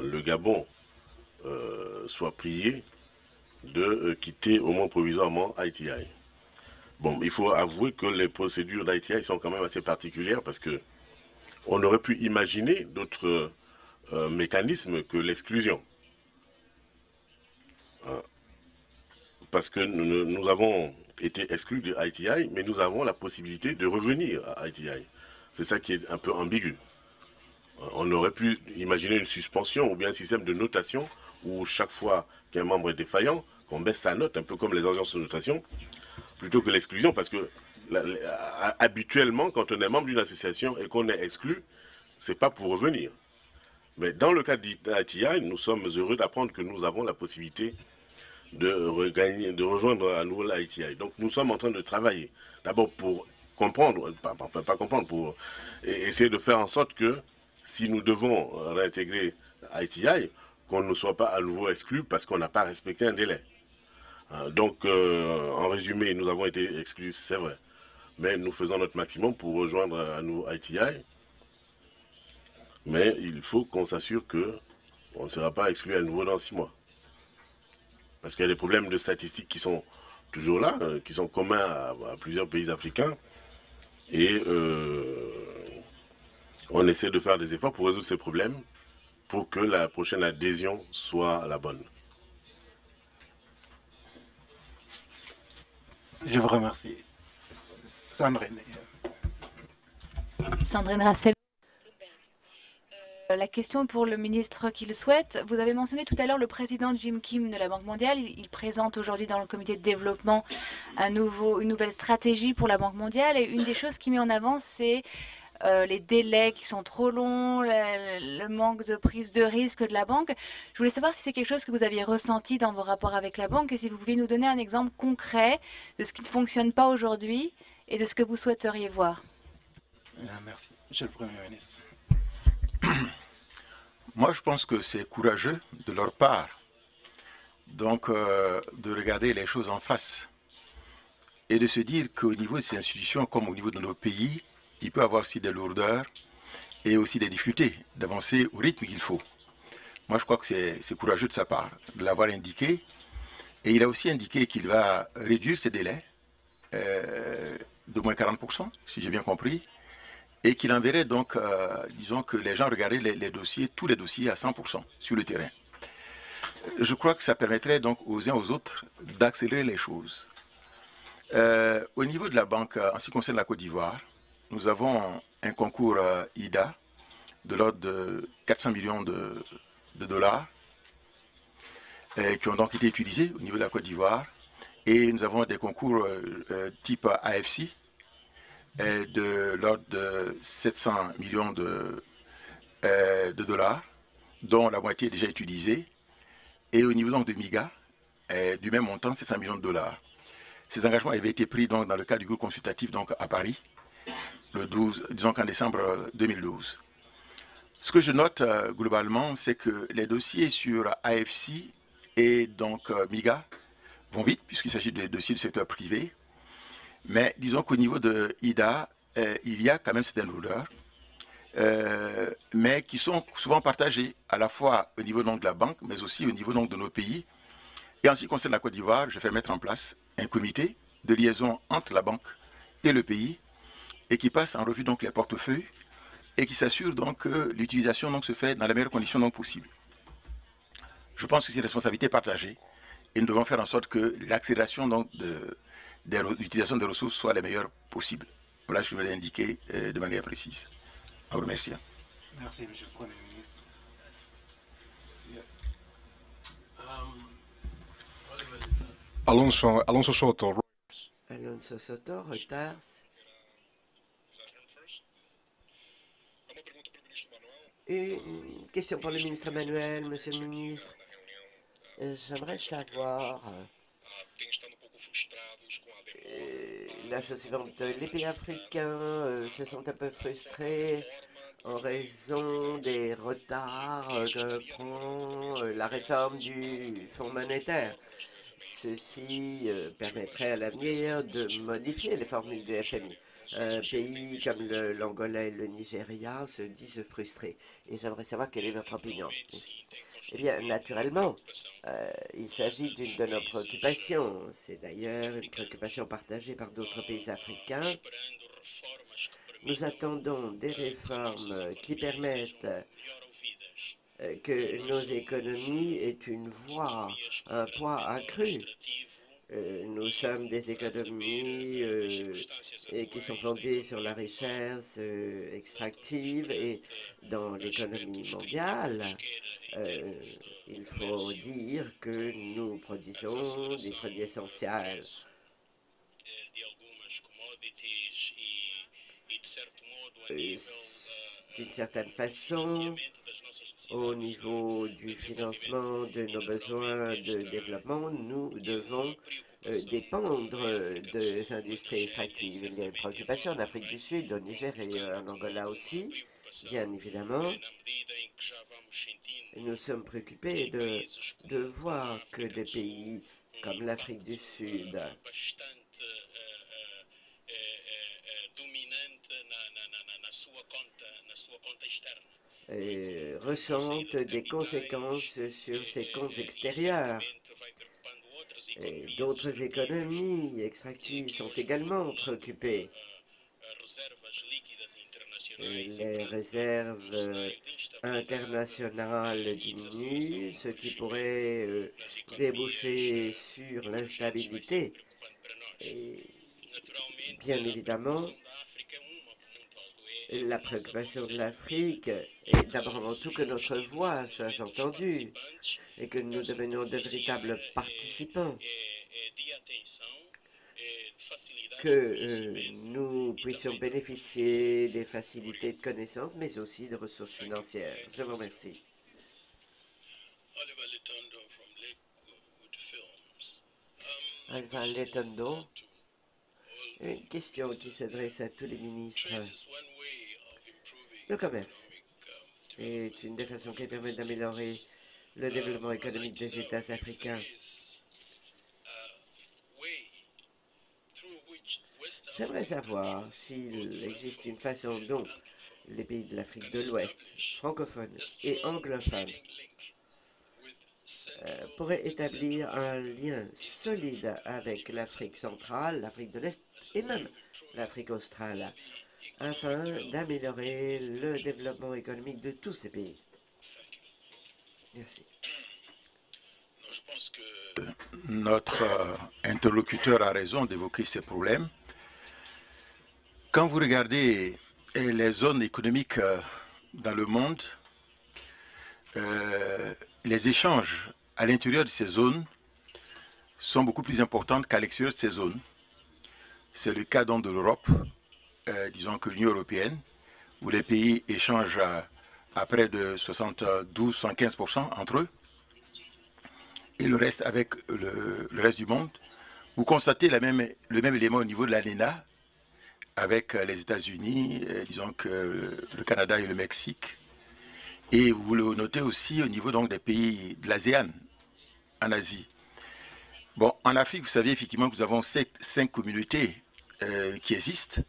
le Gabon soit prié de quitter au moins provisoirement ITI. Bon, il faut avouer que les procédures d'ITI sont quand même assez particulières parce que on aurait pu imaginer d'autres mécanismes que l'exclusion. Parce que nous avons été exclus de ITI, mais nous avons la possibilité de revenir à ITI. C'est ça qui est un peu ambigu. On aurait pu imaginer une suspension ou bien un système de notation où chaque fois qu'un membre est défaillant, qu'on baisse sa note, un peu comme les agences de notation, plutôt que l'exclusion, parce que habituellement, quand on est membre d'une association et qu'on est exclu, c'est pas pour revenir. Mais dans le cas d'ITI, nous sommes heureux d'apprendre que nous avons la possibilité de rejoindre à nouveau l'ITI. Donc nous sommes en train de travailler, d'abord pour comprendre, pas comprendre, pour essayer de faire en sorte que si nous devons réintégrer ITI, qu'on ne soit pas à nouveau exclu parce qu'on n'a pas respecté un délai. Donc, en résumé, nous avons été exclus, c'est vrai. Mais nous faisons notre maximum pour rejoindre à nouveau ITI. Mais il faut qu'on s'assure qu'on ne sera pas exclu à nouveau dans 6 mois. Parce qu'il y a des problèmes de statistiques qui sont toujours là, qui sont communs à plusieurs pays africains. Et on essaie de faire des efforts pour résoudre ces problèmes pour que la prochaine adhésion soit la bonne. Je vous remercie. Sandrine. Sandrine Rassel. La question pour le ministre qui le souhaite. Vous avez mentionné tout à l'heure le président Jim Kim de la Banque mondiale. Il présente aujourd'hui dans le comité de développement une nouvelle stratégie pour la Banque mondiale. Et une des choses qu'il met en avant, c'est les délais qui sont trop longs, le manque de prise de risque de la banque. Je voulais savoir si c'est quelque chose que vous aviez ressenti dans vos rapports avec la banque et si vous pouviez nous donner un exemple concret de ce qui ne fonctionne pas aujourd'hui et de ce que vous souhaiteriez voir. Merci. Monsieur le Premier ministre. Moi, je pense que c'est courageux de leur part, donc de regarder les choses en face et de se dire qu'au niveau de ces institutions, comme au niveau de nos pays, il peut y avoir aussi des lourdeurs et aussi des difficultés d'avancer au rythme qu'il faut. Moi, je crois que c'est courageux de sa part de l'avoir indiqué. Et il a aussi indiqué qu'il va réduire ces délais d'au moins 40%, si j'ai bien compris, et qu'il enverrait donc, disons que les gens regarderaient les dossiers, tous les dossiers à 100% sur le terrain. Je crois que ça permettrait donc aux uns aux autres d'accélérer les choses. Au niveau de la banque, en ce qui concerne la Côte d'Ivoire, nous avons un concours IDA de l'ordre de 400 millions de dollars qui ont donc été utilisés au niveau de la Côte d'Ivoire. Et nous avons des concours type AFC de l'ordre de 700 millions de dollars, dont la moitié est déjà utilisée. Et au niveau donc de MIGA, du même montant, 700 millions de dollars. Ces engagements avaient été pris donc, dans le cadre du groupe consultatif donc, à Paris, le 12, disons qu'en décembre 2012. Ce que je note globalement, c'est que les dossiers sur AFC et donc MIGA vont vite, puisqu'il s'agit de dossiers du secteur privé. Mais disons qu'au niveau de IDA, il y a quand même certaines lourdeurs, mais qui sont souvent partagées à la fois au niveau donc, de la banque, mais aussi au niveau donc, de nos pays. Et en ce qui concerne la Côte d'Ivoire, je vais mettre en place un comité de liaison entre la banque et le pays, et qui passe en revue donc les portefeuilles et qui s'assure donc que l'utilisation donc se fait dans les meilleures conditions donc possibles. Je pense que c'est une responsabilité partagée et nous devons faire en sorte que l'accélération donc de l'utilisation des ressources soit la meilleure possible. Voilà, je vais l'indiquer de manière précise. Je vous remercie. Merci, Monsieur le Premier ministre. Alonso Soto. Alonso Soto, Reuters. Une question pour le ministre Emmanuel. Monsieur le ministre, j'aimerais savoir la chose suivante. Les pays africains se sont un peu frustrés en raison des retards que prend la réforme du Fonds monétaire. Ceci permettrait à l'avenir de modifier les formules du FMI. Un pays comme l'Angola et le Nigeria se disent frustrés. Et j'aimerais savoir quelle est votre opinion. Eh bien, naturellement, il s'agit d'une de nos préoccupations. C'est d'ailleurs une préoccupation partagée par d'autres pays africains. Nous attendons des réformes qui permettent que nos économies aient une voix, un poids accru. Nous sommes des économies qui sont fondées sur la richesse extractive et dans l'économie mondiale, il faut dire que nous produisons des produits essentiels. D'une certaine façon, au niveau du financement de nos besoins de développement, nous devons dépendre des industries extractives. Il y a une préoccupation en Afrique du Sud, au Niger et en Angola aussi, bien évidemment. Nous sommes préoccupés de voir que des pays comme l'Afrique du Sud ressentent des conséquences sur ses comptes extérieurs. D'autres économies extractives sont également préoccupées. Les réserves internationales diminuent, ce qui pourrait déboucher sur l'instabilité. Et bien évidemment, la préoccupation de l'Afrique est d'abord avant tout que notre voix soit entendue et que nous devenions de véritables participants, que nous puissions bénéficier des facilités de connaissances, mais aussi de ressources financières. Je vous remercie. Alva Letondo, une question qui s'adresse à tous les ministres. Le commerce est une des façons qui permet d'améliorer le développement économique des États africains. J'aimerais savoir s'il existe une façon dont les pays de l'Afrique de l'Ouest, francophones et anglophones, pourraient établir un lien solide avec l'Afrique centrale, l'Afrique de l'Est et même l'Afrique australe, afin d'améliorer le développement économique de tous ces pays. Merci. Je pense que notre interlocuteur a raison d'évoquer ces problèmes. Quand vous regardez les zones économiques dans le monde, les échanges à l'intérieur de ces zones sont beaucoup plus importants qu'à l'extérieur de ces zones. C'est le cas donc de l'Europe, disons que l'Union européenne, où les pays échangent à près de 72-75% entre eux, et le reste avec le reste du monde. Vous constatez le même élément au niveau de l'ALENA, avec les États-Unis, disons que le Canada et le Mexique. Et vous le notez aussi au niveau donc des pays de l'ASEAN, en Asie. Bon, en Afrique, vous savez effectivement que nous avons 5 communautés qui existent.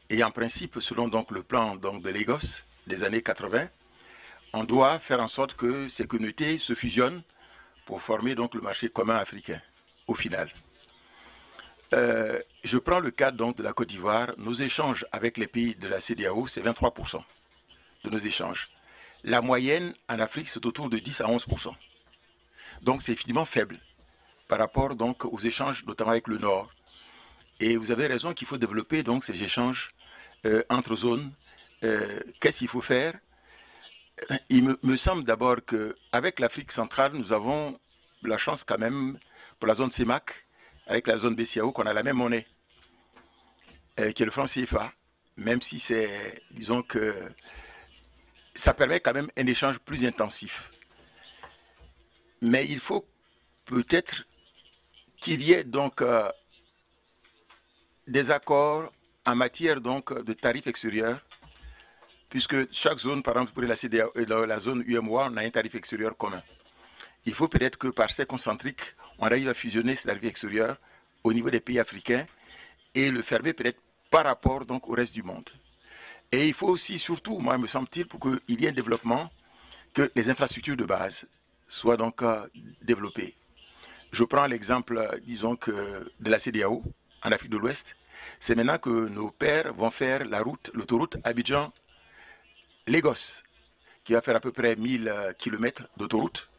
Et en principe, selon donc le plan donc, de Lagos des années 80, on doit faire en sorte que ces communautés se fusionnent pour former donc le marché commun africain, au final. Je prends le cas donc de la Côte d'Ivoire. Nos échanges avec les pays de la CEDEAO, c'est 23% de nos échanges. La moyenne en Afrique, c'est autour de 10 à 11%. Donc c'est finalement faible par rapport donc aux échanges, notamment avec le Nord. Et vous avez raison qu'il faut développer donc ces échanges entre zones. Qu'est-ce qu'il faut faire? Il me semble d'abord qu'avec l'Afrique centrale, nous avons la chance quand même, pour la zone CEMAC, avec la zone BCAO, qu'on a la même monnaie, qui est le franc CFA, même si c'est, disons que ça permet quand même un échange plus intensif. Mais il faut peut-être qu'il y ait donc des accords en matière donc de tarifs extérieurs, puisque chaque zone, par exemple pour la CEDEAO et la zone UEMOA, on a un tarif extérieur commun. Il faut peut-être que par ces concentriques, on arrive à fusionner ces tarifs extérieurs au niveau des pays africains et le fermer peut-être par rapport donc au reste du monde. Et il faut aussi, surtout, moi, me semble-t-il, pour qu'il y ait un développement, que les infrastructures de base soient donc développées. Je prends l'exemple, disons, de la CEDEAO, en Afrique de l'Ouest. C'est maintenant que nos pères vont faire l'autoroute Abidjan-Lagos, qui va faire à peu près 1000 km d'autoroute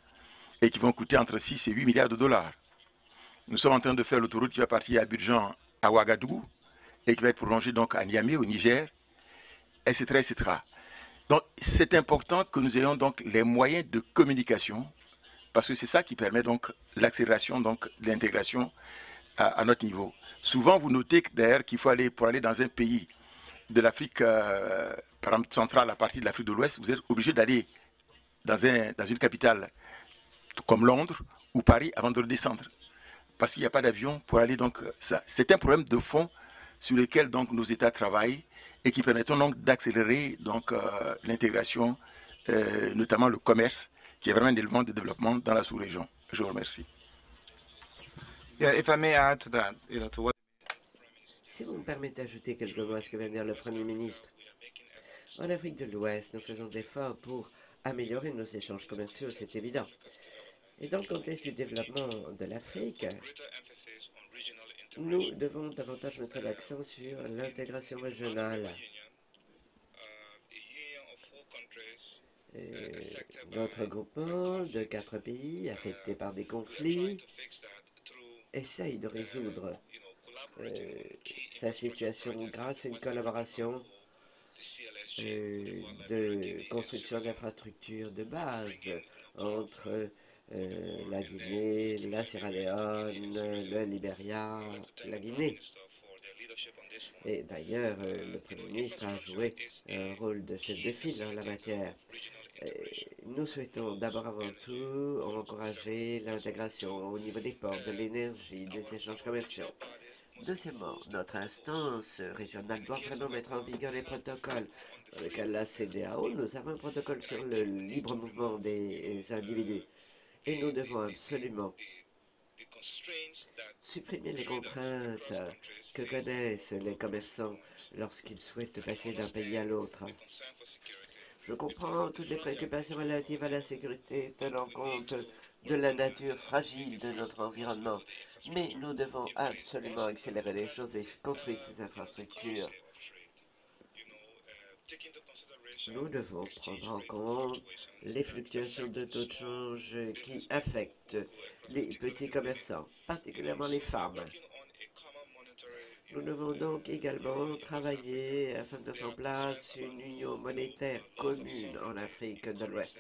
et qui vont coûter entre 6 et 8 milliards de dollars. Nous sommes en train de faire l'autoroute qui va partir à Abidjan à Ouagadougou et qui va être prolongée donc à Niamey, au Niger, etc., etc. Donc c'est important que nous ayons donc les moyens de communication, parce que c'est ça qui permet donc l'accélération donc de l'intégration à notre niveau. Souvent vous notez d'ailleurs qu'il faut aller, pour aller dans un pays de l'Afrique, par exemple centrale, à partir de l'Afrique de l'Ouest, vous êtes obligé d'aller dans une capitale comme Londres ou Paris avant de redescendre, parce qu'il n'y a pas d'avion pour aller donc ça. C'est un problème de fond sur lequel donc nos États travaillent et qui permettent donc d'accélérer donc l'intégration, notamment le commerce, qui est vraiment un élément de développement dans la sous-région. Je vous remercie. Yeah, if I may add to that, to what... Si vous me permettez d'ajouter quelques mots à ce que vient de dire le Premier ministre, En Afrique de l'Ouest, nous faisons des efforts pour améliorer nos échanges commerciaux, c'est évident. Et dans le contexte du développement de l'Afrique, nous devons davantage mettre l'accent sur l'intégration régionale. Notre groupement de 4 pays affectés par des conflits essaye de résoudre sa situation grâce à une collaboration de construction d'infrastructures de base entre la Guinée, la Sierra Leone, le Libéria, la Guinée. Et d'ailleurs, le Premier ministre a joué un rôle de chef de file en la matière. Nous souhaitons d'abord avant tout encourager l'intégration au niveau des ports, de l'énergie, des échanges commerciaux. Deuxièmement, notre instance régionale doit vraiment mettre en vigueur les protocoles. Dans le cas de la CEDEAO, nous avons un protocole sur le libre mouvement des individus. Et nous devons absolument supprimer les contraintes que connaissent les commerçants lorsqu'ils souhaitent passer d'un pays à l'autre. Je comprends toutes les préoccupations relatives à la sécurité, tenant compte de la nature fragile de notre environnement. Mais nous devons absolument accélérer les choses et construire ces infrastructures. Nous devons prendre en compte les fluctuations de taux de change qui affectent les petits commerçants, particulièrement les femmes. Nous devons donc également travailler afin de mettre en place une union monétaire commune en Afrique de l'Ouest.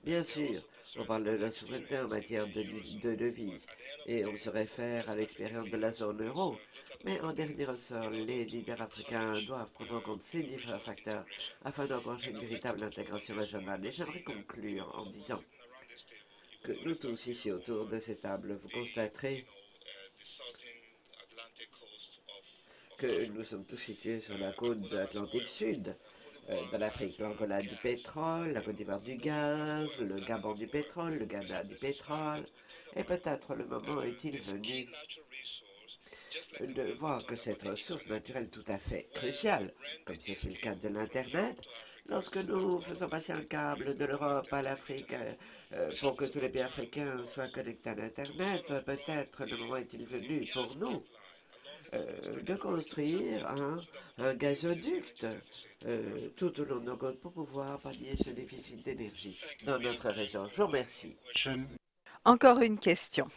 Bien sûr, on parle de la souveraineté en matière de devises et on se réfère à l'expérience de la zone euro. Mais en dernier ressort, les leaders africains doivent prendre en compte ces différents facteurs afin d'encourager une véritable intégration régionale. Et j'aimerais conclure en disant que nous tous ici autour de cette table, vous constaterez que nous sommes tous situés sur la côte de l'Atlantique Sud de l'Afrique. L'Angola du pétrole, la Côte d'Ivoire du gaz, le Gabon du pétrole, le Ghana du pétrole. Et peut-être le moment est-il venu de voir que cette ressource naturelle tout à fait cruciale, comme c'est le cas de l'Internet, lorsque nous faisons passer un câble de l'Europe à l'Afrique pour que tous les pays africains soient connectés à l'Internet, peut-être le moment est-il venu pour nous de construire un gazoduc tout au long de nos côtes pour pouvoir pallier ce déficit d'énergie dans notre région. Je vous remercie. Encore une question.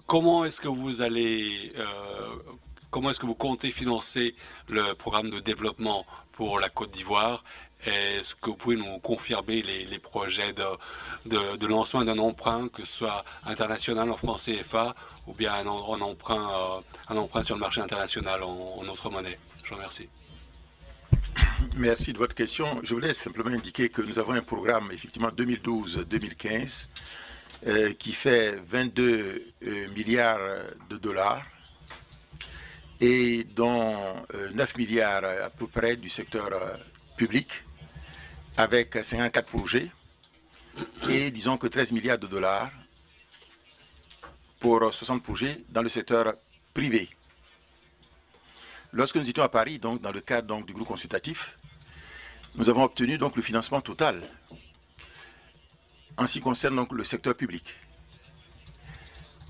Comment est-ce que vous comptez financer le programme de développement pour la Côte d'Ivoire? Est-ce que vous pouvez nous confirmer les projets de lancement d'un emprunt, que ce soit international en francs CFA ou bien un emprunt sur le marché international en autre monnaie? Je vous remercie. Merci de votre question. Je voulais simplement indiquer que nous avons un programme, effectivement, 2012-2015, qui fait 22 milliards de dollars et dont 9 milliards à peu près du secteur public, avec 54 projets, et disons que 13 milliards de dollars pour 60 projets dans le secteur privé. Lorsque nous étions à Paris, donc dans le cadre donc, du groupe consultatif, nous avons obtenu donc le financement total en ce qui concerne donc le secteur public.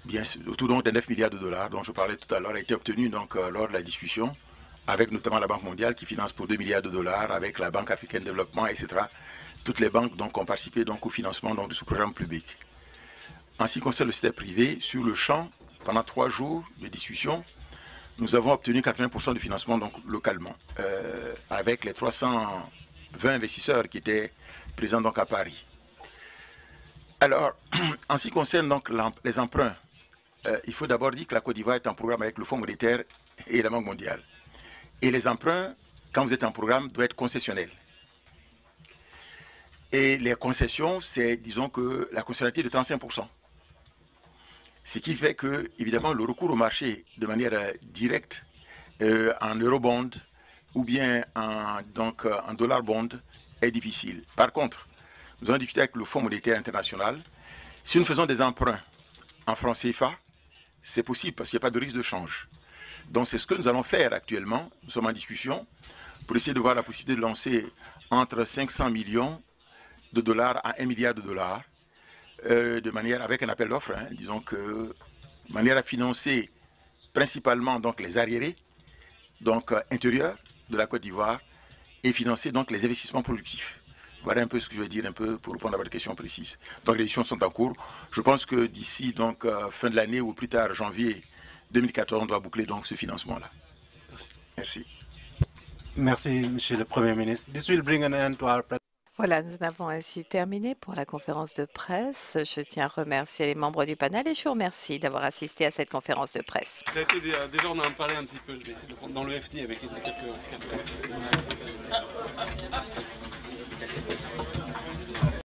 Bien, autour donc des 9 milliards de dollars dont je parlais tout à l'heure a été obtenu donc lors de la discussion, avec notamment la Banque mondiale qui finance pour 2 milliards de dollars, avec la Banque africaine de développement, etc. Toutes les banques donc, ont participé donc, au financement donc, de ce programme public. En ce qui concerne le secteur privé, sur le champ, pendant 3 jours de discussion, nous avons obtenu 80% du financement donc, localement, avec les 320 investisseurs qui étaient présents donc, à Paris. Alors, en ce qui concerne donc, les emprunts, il faut d'abord dire que la Côte d'Ivoire est en programme avec le Fonds monétaire et la Banque mondiale. Et les emprunts, quand vous êtes en programme, doivent être concessionnels. Et les concessions, c'est, disons que, la conditionnalité de 35%. Ce qui fait que, évidemment, le recours au marché de manière directe, en eurobond ou bien en dollar bond, est difficile. Par contre, nous avons discuté avec le Fonds monétaire international. Si nous faisons des emprunts en francs CFA, c'est possible parce qu'il n'y a pas de risque de change. Donc c'est ce que nous allons faire actuellement. Nous sommes en discussion pour essayer de voir la possibilité de lancer entre 500 millions de dollars à 1 milliard de dollars, de manière avec un appel d'offres, hein, disons que, de manière à financer principalement donc les arriérés, donc intérieurs de la Côte d'Ivoire, et financer donc les investissements productifs. Voilà un peu ce que je veux dire un peu pour répondre à votre question précise. Donc les décisions sont en cours. Je pense que d'ici donc fin de l'année ou plus tard janvier 2014, on doit boucler donc ce financement-là. Merci. Merci, Monsieur le Premier ministre. This will bring an end to our Voilà, nous avons ainsi terminé pour la conférence de presse. Je tiens à remercier les membres du panel et je vous remercie d'avoir assisté à cette conférence de presse. Ça a été déjà, on en a parlé un petit peu. Je vais essayer de le prendre dans le FT avec quelques...